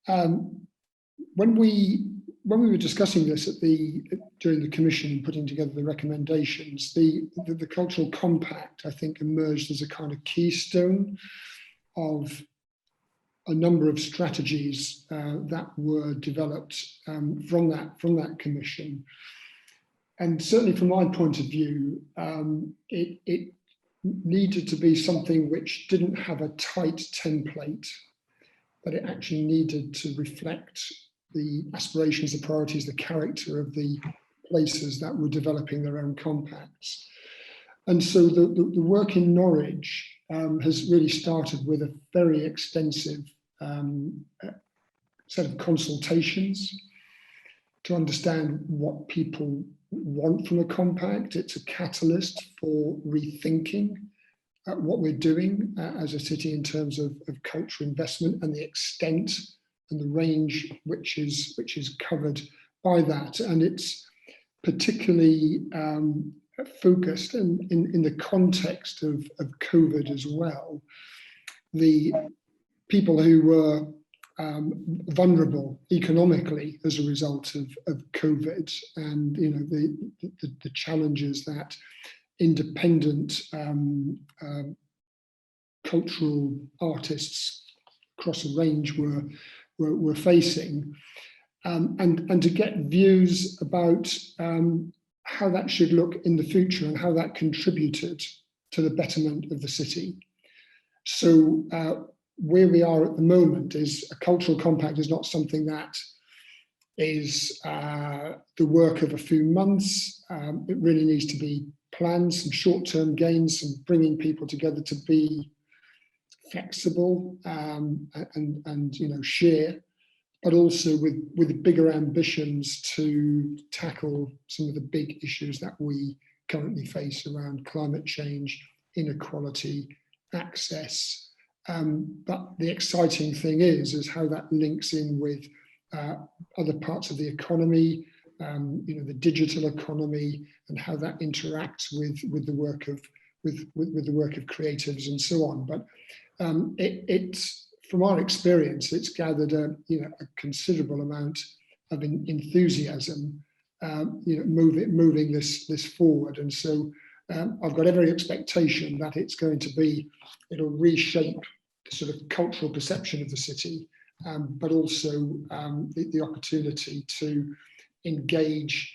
When we were discussing this during the commission and putting together the recommendations, the cultural compact, I think, emerged as a kind of keystone of a number of strategies that were developed from that commission. And certainly from my point of view, it needed to be something which didn't have a tight template, but it actually needed to reflect the aspirations, the priorities, the character of the places that were developing their own compacts. And so the work in Norwich has really started with a very extensive set of consultations to understand what people want from a compact. It's a catalyst for rethinking what we're doing as a city in terms of cultural investment and the extent and the range which is covered by that. And it's particularly focused in the context of COVID as well. The people who were vulnerable economically as a result of COVID, and the challenges that independent cultural artists across a range were facing, and to get views about how that should look in the future and how that contributed to the betterment of the city. So where we are at the moment is a cultural compact is not something that is the work of a few months. It really needs to be planned, some short-term gains, some bringing people together to be flexible and share, but also with bigger ambitions to tackle some of the big issues that we currently face around climate change, inequality, access. But the exciting thing is how that links in with other parts of the economy, the digital economy, and how that interacts with the work of creatives and so on. But it's from our experience, it's gathered a considerable amount of enthusiasm, moving this forward. And so I've got every expectation that it'll reshape the sort of cultural perception of the city, but also the opportunity to engage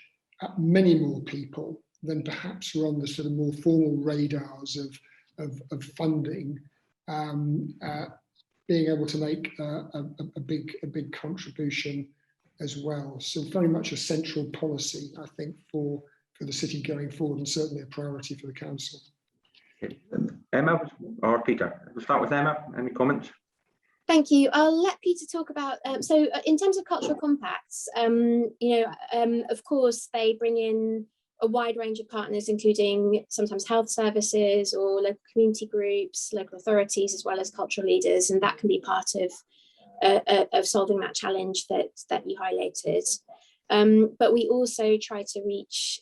many more people than perhaps were on the sort of more formal radars of funding being able to make a big contribution as well. So very much a central policy, I think, for the city going forward, and certainly a priority for the council. Emma or Peter? We'll start with Emma. Any comments? Thank you. I'll let Peter talk about, so in terms of cultural compacts, of course, they bring in a wide range of partners, including sometimes health services or local community groups, local authorities, as well as cultural leaders. And that can be part of solving that challenge that you highlighted. But we also try to reach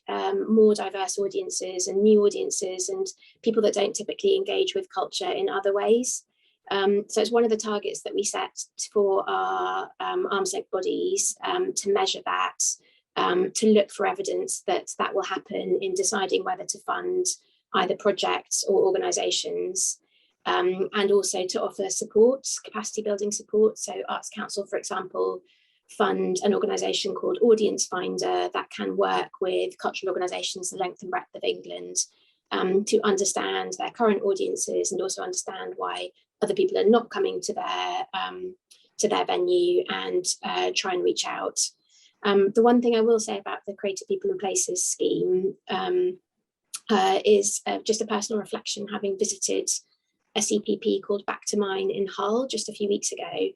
more diverse audiences and new audiences and people that don't typically engage with culture in other ways. So it's one of the targets that we set for our arm's length bodies to measure that, to look for evidence that will happen in deciding whether to fund either projects or organisations, and also to offer support, capacity building support. So Arts Council, for example, fund an organisation called Audience Finder that can work with cultural organisations the length and breadth of England to understand their current audiences and also understand why other people are not coming to their venue, and try and reach out. The one thing I will say about the Creative People and Places scheme is just a personal reflection, having visited a CPP called Back to Mine in Hull just a few weeks ago.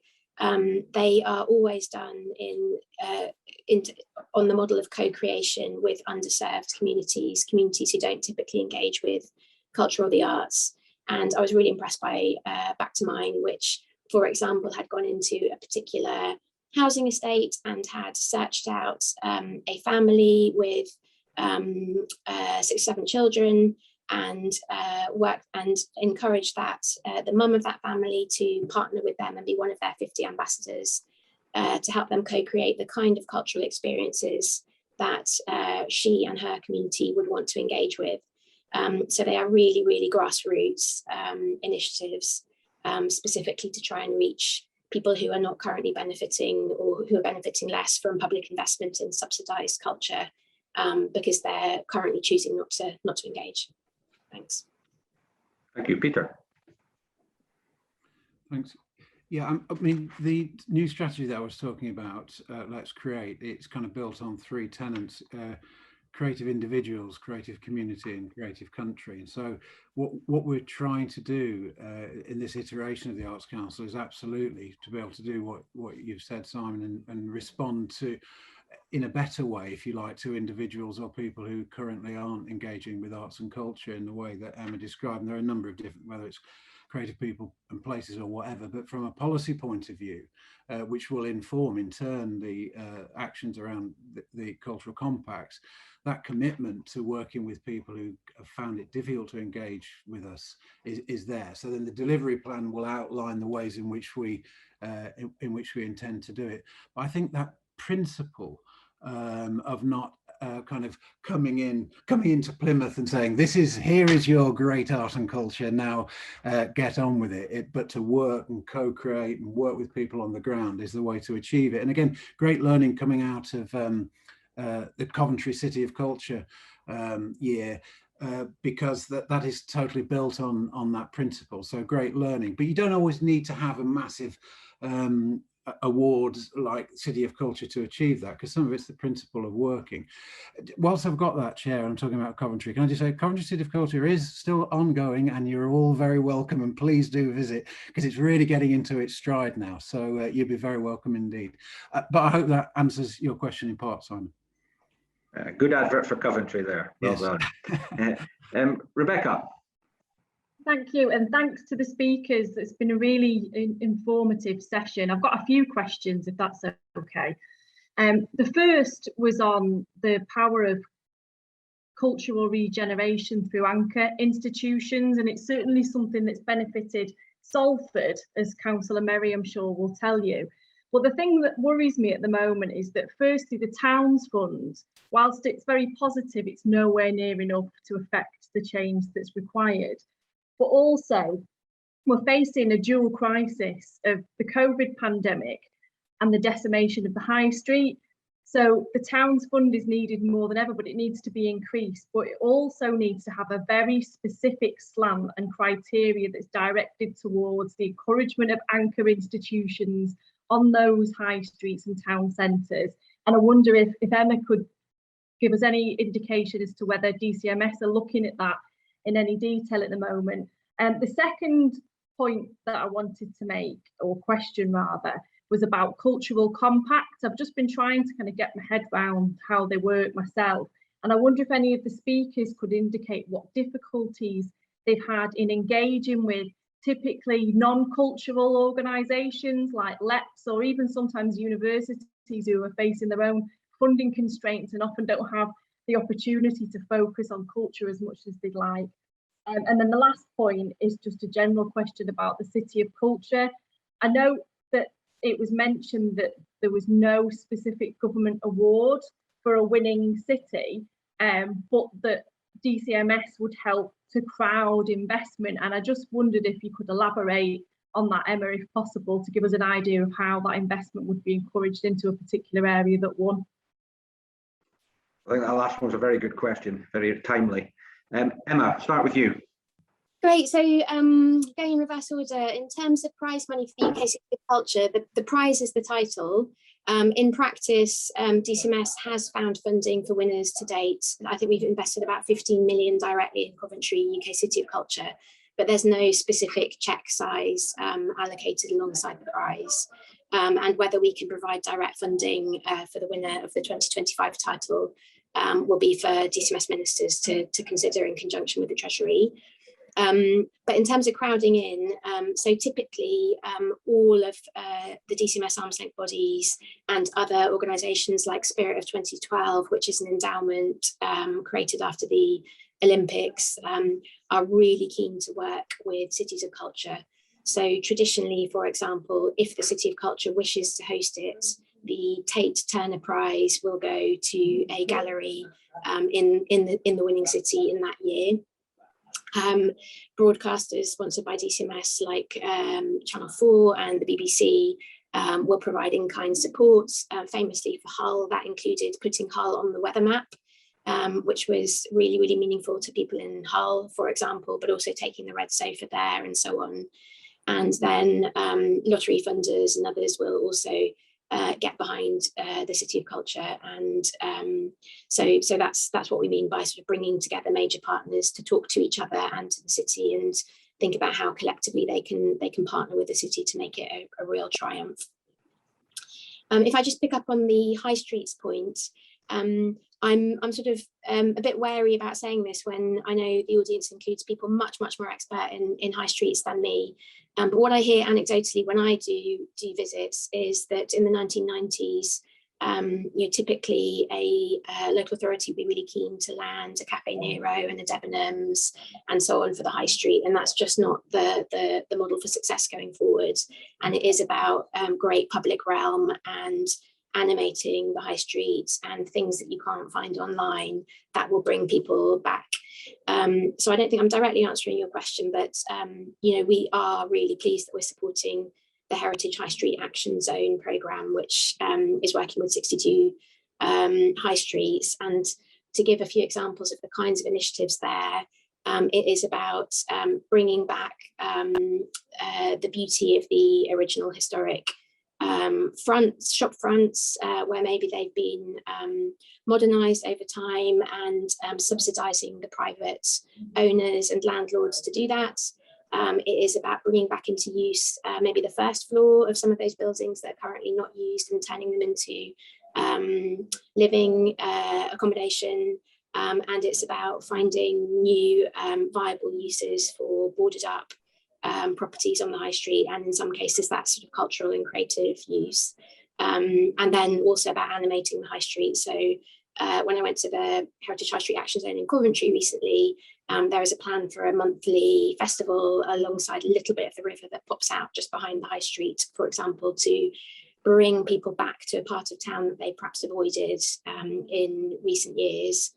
They are always done on the model of co-creation with underserved communities who don't typically engage with culture or the arts. And I was really impressed by Back to Mine, which, for example, had gone into a particular housing estate and had searched out a family with 6 or 7 children, and worked and encouraged that the mum of that family to partner with them and be one of their 50 ambassadors to help them co-create the kind of cultural experiences that she and her community would want to engage with. So they are really, really grassroots initiatives, specifically to try and reach people who are not currently benefiting or who are benefiting less from public investment in subsidised culture because they're currently choosing not to engage. Thanks. Thank you, Peter. Thanks. Yeah, I mean, the new strategy that I was talking about, Let's Create, it's kind of built on 3 tenets: creative individuals, creative community, and creative country. And so what we're trying to do in this iteration of the Arts Council is absolutely to be able to do what you've said, Simon, and respond to, in a better way, if you like, to individuals or people who currently aren't engaging with arts and culture in the way that Emma described. And there are a number of different, whether it's creative people and places or whatever, but from a policy point of view, which will inform in turn the actions around the cultural compacts, that commitment to working with people who have found it difficult to engage with us is there. So then the delivery plan will outline the ways in which we intend to do it. But I think that principle of not kind of coming into Plymouth and saying, here is your great art and culture, now get on with it, but to work and co-create and work with people on the ground is the way to achieve it. And again, great learning coming out of the Coventry City of Culture year, because that is totally built on that principle. So great learning, but you don't always need to have a massive awards like City of Culture to achieve that, because some of it's the principle of working. Whilst I've got that, Chair, I'm talking about Coventry, can I just say Coventry City of Culture is still ongoing, and you're all very welcome, and please do visit, because it's really getting into its stride now. So you'll be very welcome indeed. But I hope that answers your question in part, Simon. Good advert for Coventry there. Well yes. Done. Rebecca. Thank you, and thanks to the speakers. It's been a really informative session. I've got a few questions, if that's okay. The first was on the power of cultural regeneration through anchor institutions, and it's certainly something that's benefited Salford, as Councillor Merry, I'm sure, will tell you. But the thing that worries me at the moment is that firstly, the Towns Fund, whilst it's very positive, it's nowhere near enough to affect the change that's required. But also, we're facing a dual crisis of the COVID pandemic and the decimation of the high street. So the town's fund is needed more than ever, but it needs to be increased. But it also needs to have a very specific slant and criteria that's directed towards the encouragement of anchor institutions on those high streets and town centres. And I wonder if Emma could give us any indication as to whether DCMS are looking at that in any detail at the moment. The second point that I wanted to make, or question rather, was about cultural compacts. I've just been trying to kind of get my head around how they work myself. And I wonder if any of the speakers could indicate what difficulties they've had in engaging with typically non-cultural organisations like LEPs, or even sometimes universities who are facing their own funding constraints and often don't have the opportunity to focus on culture as much as they'd like. And then the last point is just a general question about the City of Culture. I know that it was mentioned that there was no specific government award for a winning city, but that DCMS would help to crowd investment. And I just wondered if you could elaborate on that, Emma, if possible, to give us an idea of how that investment would be encouraged into a particular area that won. I think that last one's a very good question, very timely. Emma, start with you. Great. So going in reverse order, in terms of prize money for the UK City of Culture, the prize is the title. In practice, DCMS has found funding for winners to date. I think we've invested about 15 million directly in Coventry, UK City of Culture, but there's no specific cheque size allocated alongside the prize. And whether we can provide direct funding for the winner of the 2025 title will be for DCMS ministers to consider in conjunction with the Treasury. But in terms of crowding in, so typically all of the DCMS arm's length bodies and other organisations like Spirit of 2012, which is an endowment created after the Olympics, are really keen to work with cities of culture. So traditionally, for example, if the City of Culture wishes to host it, the Tate Turner Prize will go to a gallery in the winning city in that year. Broadcasters sponsored by DCMS like Channel 4 and the BBC were providing kind support, famously for Hull. That included putting Hull on the weather map, which was really, really meaningful to people in Hull, for example, but also taking the red sofa there and so on. And then lottery funders and others will also get behind the City of Culture, and so that's what we mean by sort of bringing together major partners to talk to each other and to the city and think about how collectively they can partner with the city to make it a real triumph. If I just pick up on the high streets point, I'm sort of a bit wary about saying this when I know the audience includes people much more expert in high streets than me. But what I hear anecdotally when I do visits is that in the 1990s, typically a local authority would be really keen to land a Cafe Nero and a Debenhams and so on for the high street, and that's just not the model for success going forward. And it is about great public realm and animating the high streets and things that you can't find online that will bring people back. So I don't think I'm directly answering your question, but we are really pleased that we're supporting the Heritage High Street Action Zone programme, which is working with 62 high streets. And to give a few examples of the kinds of initiatives there, it is about bringing back the beauty of the original historic shop fronts where maybe they've been modernised over time, and subsidising the private owners and landlords to do that. It is about bringing back into use maybe the first floor of some of those buildings that are currently not used and turning them into living accommodation. And it's about finding new viable uses for boarded up properties on the high street, and in some cases that's sort of cultural and creative use. And then also about animating the high street. So when I went to the Heritage High Street Action Zone in Coventry recently, there is a plan for a monthly festival alongside a little bit of the river that pops out just behind the high street, for example, to bring people back to a part of town that they perhaps avoided in recent years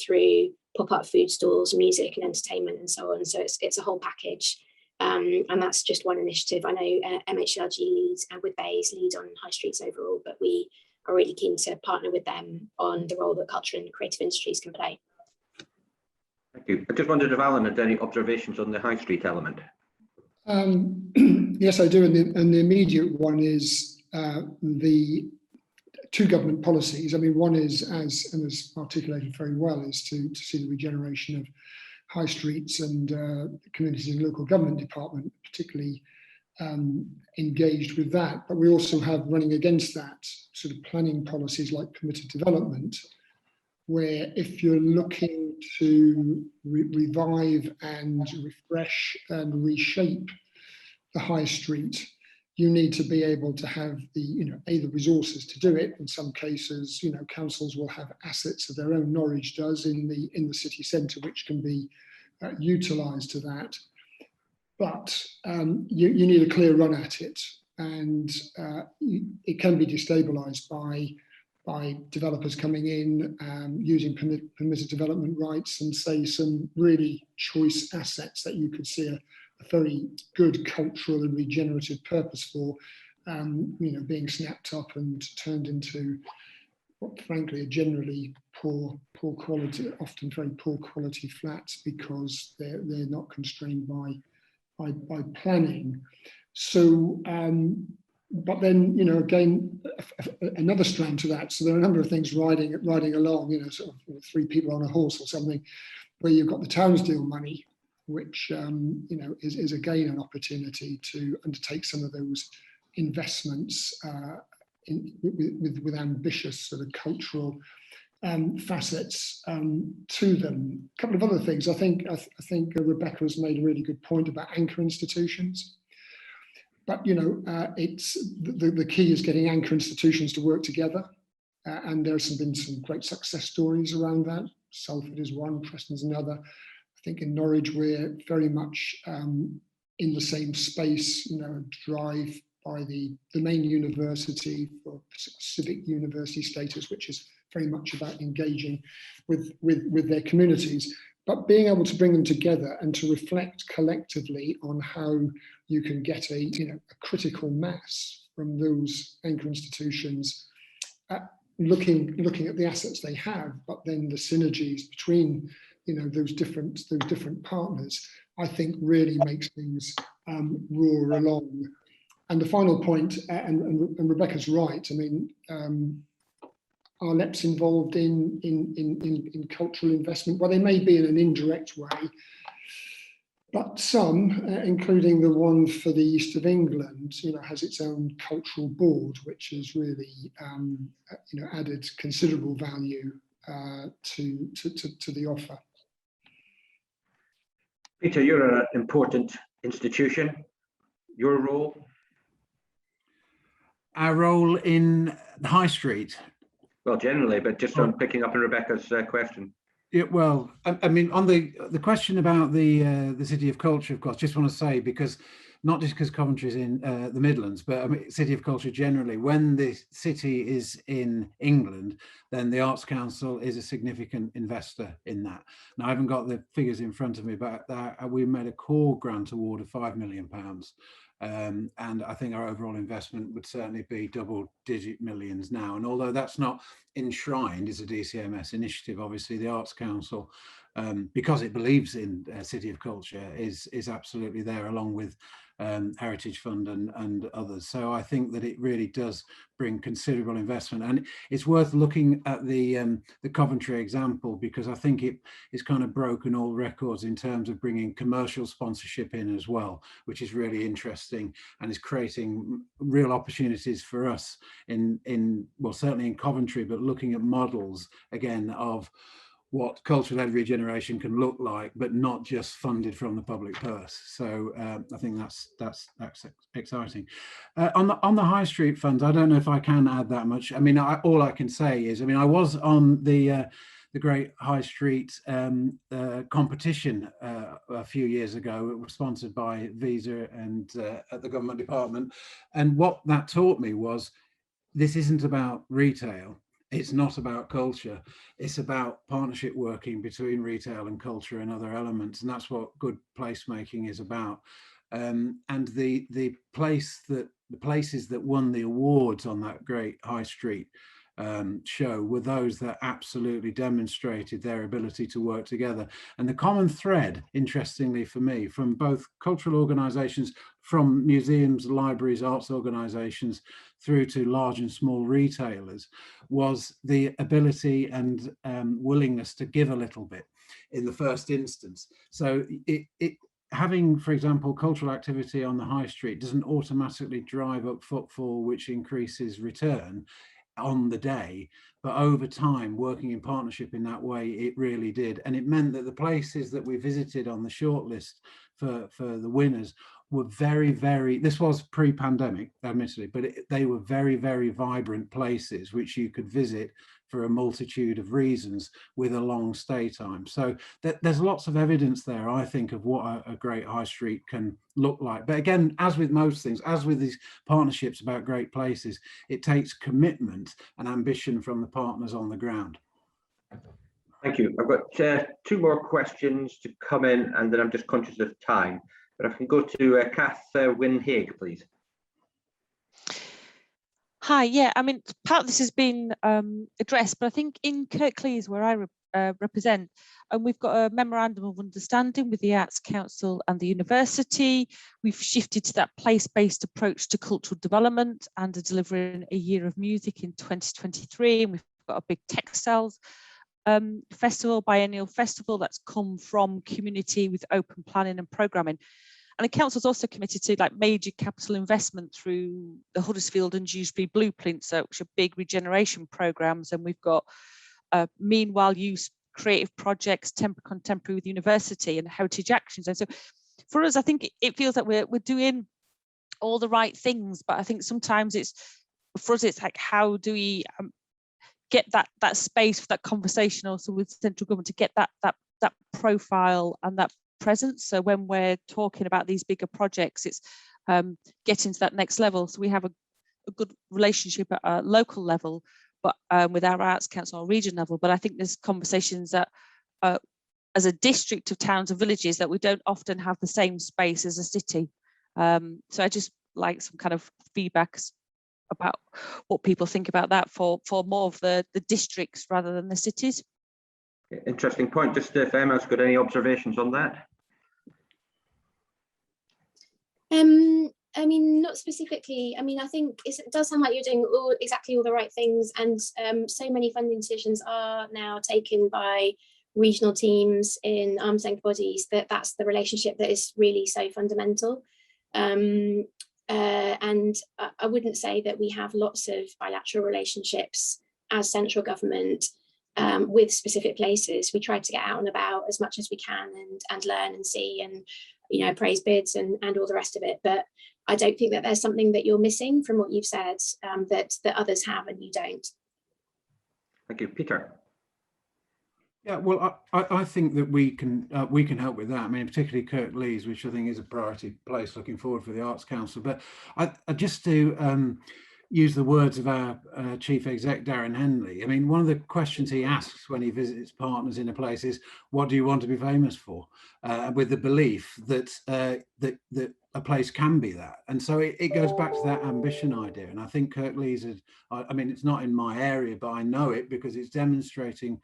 through pop-up food stalls, music and entertainment and so on. So it's a whole package. And that's just one initiative. I know MHLG leads and with Bays lead on high streets overall, but we are really keen to partner with them on the role that culture and creative industries can play. Thank you. I just wondered if Alan had any observations on the high street element. Yes, I do. And the immediate one is the two government policies. I mean, one is, as articulated very well, is to see the regeneration of high streets, and communities and local government department particularly engaged with that. But we also have, running against that, sort of planning policies like permitted development, where if you're looking to revive and refresh and reshape the high street, you need to be able to have the, the resources to do it. In some cases, councils will have assets of their own. Norwich does in the city centre, which can be utilised to that. But you need a clear run at it, and it can be destabilised by developers coming in, using permitted development rights, and say some really choice assets that you could see a very good cultural and regenerative purpose for, being snapped up and turned into what, frankly, are generally poor quality, often very poor quality flats, because they're not constrained by planning. So, but then, again, another strand to that. So there are a number of things riding along, sort of three people on a horse or something, where you've got the Townsdale money, which is again an opportunity to undertake some of those investments with ambitious sort of cultural facets to them. A couple of other things. I think Rebecca has made a really good point about anchor institutions. But it's the key is getting anchor institutions to work together, and there's been some great success stories around that. Salford is one, Preston's another. I think in Norwich we're very much in the same space. Drive by the main university for civic university status, which is very much about engaging with their communities, but being able to bring them together and to reflect collectively on how you can get a critical mass from those anchor institutions, looking at the assets they have, but then the synergies between those different partners, I think really makes things roar along. And the final point, and Rebecca's right. I mean, are LEPs involved in cultural investment? Well, they may be in an indirect way, but some, including the one for the East of England, has its own cultural board, which has really added considerable value to the offer. Peter, you're an important institution. Your role? Our role in the high street. Well, generally, but just on picking up on Rebecca's question. Yeah, well, I mean, on the question about the City of Culture, of course, just want to say, because not just because Coventry is in the Midlands, but I mean, City of Culture generally, when the city is in England, then the Arts Council is a significant investor in that. Now, I haven't got the figures in front of me, but we made a core grant award of £5 million. And I think our overall investment would certainly be double-digit millions now. And although that's not enshrined as a DCMS initiative, obviously the Arts Council, because it believes in City of Culture, is absolutely there, along with Heritage Fund and others. So I think that it really does bring considerable investment, and it's worth looking at the Coventry example, because I think it is kind of broken all records in terms of bringing commercial sponsorship in as well, which is really interesting and is creating real opportunities for us well, certainly in Coventry, but looking at models again of what cultural-led regeneration can look like, but not just funded from the public purse. So I think that's exciting. On the high street funds, I don't know if I can add that much. I mean, all I can say is, I mean, I was on the Great High Street competition a few years ago. It was sponsored by Visa and at the government department, and what that taught me was this isn't about retail. It's not about culture. It's about partnership working between retail and culture and other elements. And that's what good placemaking is about. and the places that won the awards on that great high street show were those that absolutely demonstrated their ability to work together. And the common thread, interestingly for me, from both cultural organisations, from museums, libraries, arts organisations, through to large and small retailers, was the ability and willingness to give a little bit in the first instance. So having, for example, cultural activity on the high street doesn't automatically drive up footfall, which increases return on the day, but over time, working in partnership in that way, it really did. And it meant that the places that we visited on the shortlist for the winners were very, very, this was pre-pandemic, admittedly, but they were very, very vibrant places which you could visit for a multitude of reasons with a long stay time. So there's lots of evidence there, I think, of what a great high street can look like. But again, as with most things, as with these partnerships about great places, it takes commitment and ambition from the partners on the ground. Thank you. I've got 2 more questions to come in, and then I'm just conscious of time. But I can go to Kath Wynne-Haig, please. Hi, yeah, I mean, part of this has been addressed, but I think in Cllr, where I represent, and we've got a memorandum of understanding with the Arts Council and the university. We've shifted to that place-based approach to cultural development and are delivering a year of music in 2023. And we've got a big textiles festival, biennial festival that's come from community with open planning and programming. And the council's also committed to like major capital investment through the Huddersfield and Dewsbury blueprints, which are big regeneration programs. And we've got meanwhile use creative projects, contemporary with university and heritage actions. And so for us, I think it feels like we're doing all the right things, but I think sometimes for us, it's like, how do we get that space for that conversation also with central government to get that profile and that presence. So when we're talking about these bigger projects, it's getting to that next level. So we have a good relationship at a local level, but with our Arts Council or region level. But I think there's conversations that as a district of towns and villages that we don't often have the same space as a city. So I just like some kind of feedbacks about what people think about that for more of the districts rather than the cities. Interesting point. Just if Emma's got any observations on that. I mean, not specifically. I mean, I think it does sound like you're doing exactly all the right things, and so many funding decisions are now taken by regional teams in arm's length bodies that's the relationship that is really so fundamental. And I wouldn't say that we have lots of bilateral relationships as central government with specific places. We try to get out and about as much as we can and learn and see and, you know, praise bids and all the rest of it. But I don't think that there's something that you're missing from what you've said that others have and you don't. Thank you. Peter. Yeah, well, I think that we can help with that. I mean, particularly Cllr, which I think is a priority place looking forward for the Arts Council. But I just to use the words of our chief exec, Darren Henley. I mean, one of the questions he asks when he visits partners in a place is, what do you want to be famous for? With the belief that that a place can be that. And so it goes back to that ambition idea. And I think Cllr's, I mean, it's not in my area, but I know it because it's demonstrating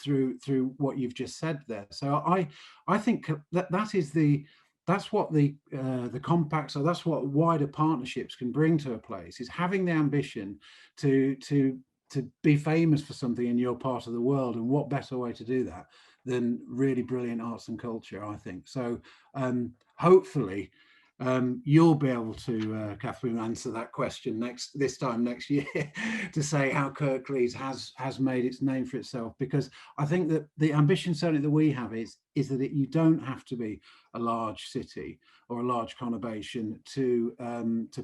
through what you've just said there. So I think that's what the compacts, or that's what wider partnerships can bring to a place, is having the ambition to be famous for something in your part of the world. And what better way to do that than really brilliant arts and culture, I think. So hopefully you'll be able to, Catherine, answer that question this time next year to say how Cllr has made its name for itself, because I think that the ambition certainly that we have is that you don't have to be a large city or a large conurbation to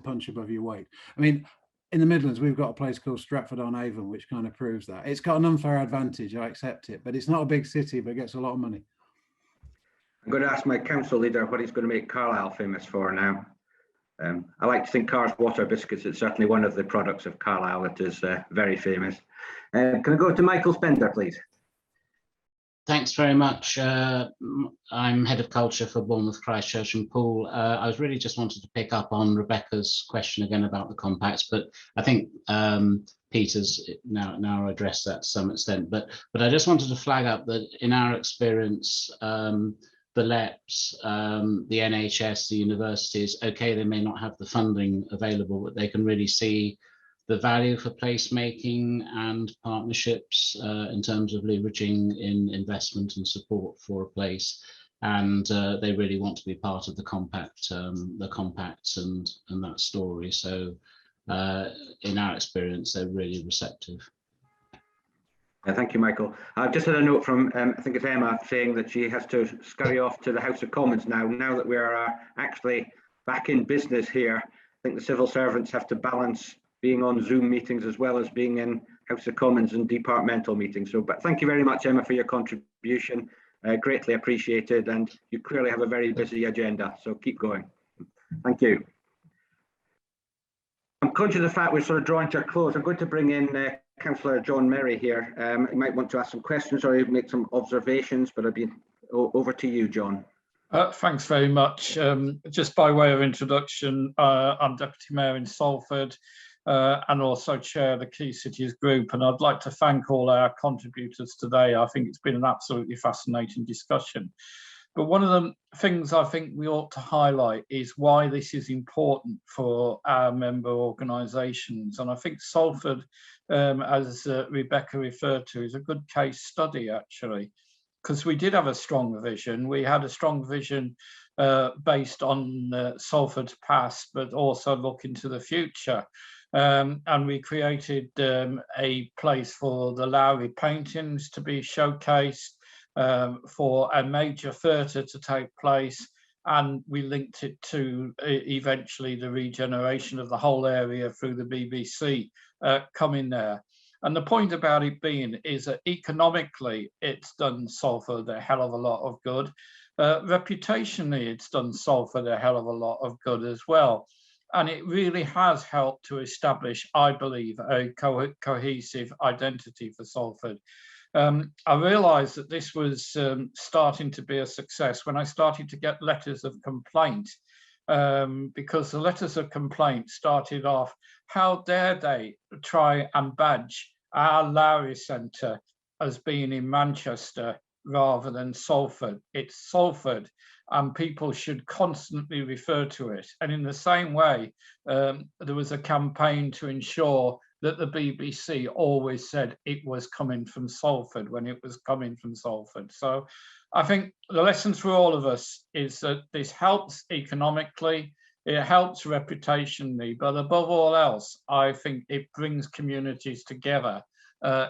punch above your weight. I mean, in the Midlands, we've got a place called Stratford-on-Avon, which kind of proves that. It's got an unfair advantage, I accept it, but it's not a big city, but it gets a lot of money. I'm going to ask my council leader what he's going to make Carlisle famous for now. I like to think Carr's water biscuits is certainly one of the products of Carlisle that is very famous. Can I go to Michael Spender, please? Thanks very much. I'm Head of Culture for Bournemouth, Christchurch and Poole. I was really just wanted to pick up on Rebecca's question again about the compacts, but I think Peter's now addressed that to some extent. But I just wanted to flag up that in our experience, the LEPs, the NHS, the universities, okay, they may not have the funding available, but they can really see the value for placemaking and partnerships in terms of leveraging in investment and support for a place, and they really want to be part of the compacts and that story. So in our experience, they're really receptive. Thank you, Michael. I've just had a note from, I think it's Emma, saying that she has to scurry off to the House of Commons now that we are actually back in business here. I think the civil servants have to balance being on Zoom meetings as well as being in House of Commons and departmental meetings. So, but thank you very much, Emma, for your contribution. Greatly appreciated, and you clearly have a very busy agenda, so keep going. Thank you. I'm conscious of the fact we're sort of drawing to a close. I'm going to bring in Councillor John Merry here. You might want to ask some questions or make some observations, but I'll be over to you, John. Thanks very much. Just by way of introduction, I'm Deputy Mayor in Salford and also chair the Key Cities group, and I'd like to thank all our contributors today. I think it's been an absolutely fascinating discussion. But one of the things I think we ought to highlight is why this is important for our member organisations. And I think Salford, as Rebecca referred to, is a good case study, actually, because we did have a strong vision. We had a strong vision based on Salford's past, but also looking to the future. And we created a place for the Lowry paintings to be showcased, for a major theatre to take place, and we linked it to eventually the regeneration of the whole area through the BBC coming there. And the point about it being is that economically it's done Salford a hell of a lot of good. Reputationally it's done Salford a hell of a lot of good as well. And it really has helped to establish, I believe, a cohesive identity for Salford. I realised that this was starting to be a success when I started to get letters of complaint, because the letters of complaint started off, how dare they try and badge our Lowry Centre as being in Manchester rather than Salford. It's Salford, and people should constantly refer to it. And in the same way, there was a campaign to ensure that the BBC always said it was coming from Salford when it was coming from Salford. So I think the lessons for all of us is that this helps economically, it helps reputationally, but above all else, I think it brings communities together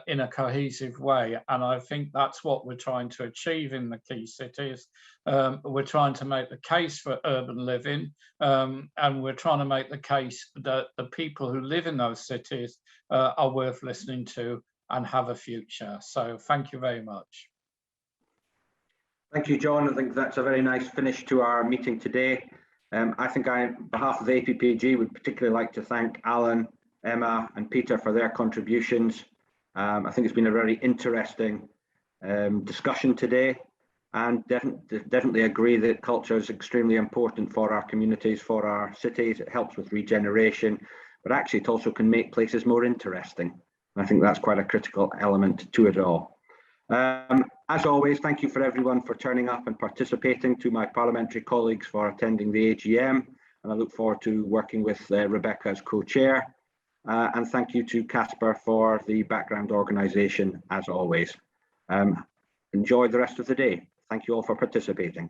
in a cohesive way. And I think that's what we're trying to achieve in the key cities. We're trying to make the case for urban living, and we're trying to make the case that the people who live in those cities are worth listening to and have a future. So thank you very much. Thank you, John. I think that's a very nice finish to our meeting today. I think on behalf of the APPG would particularly like to thank Alan, Emma and Peter for their contributions. I think it's been a very interesting discussion today, and definitely agree that culture is extremely important for our communities, for our cities. It helps with regeneration, but actually it also can make places more interesting. And I think that's quite a critical element to it all. As always, thank you for everyone for turning up and participating, to my parliamentary colleagues for attending the AGM, and I look forward to working with Rebecca as co-chair. And thank you to Casper for the background organisation, as always. Enjoy the rest of the day. Thank you all for participating.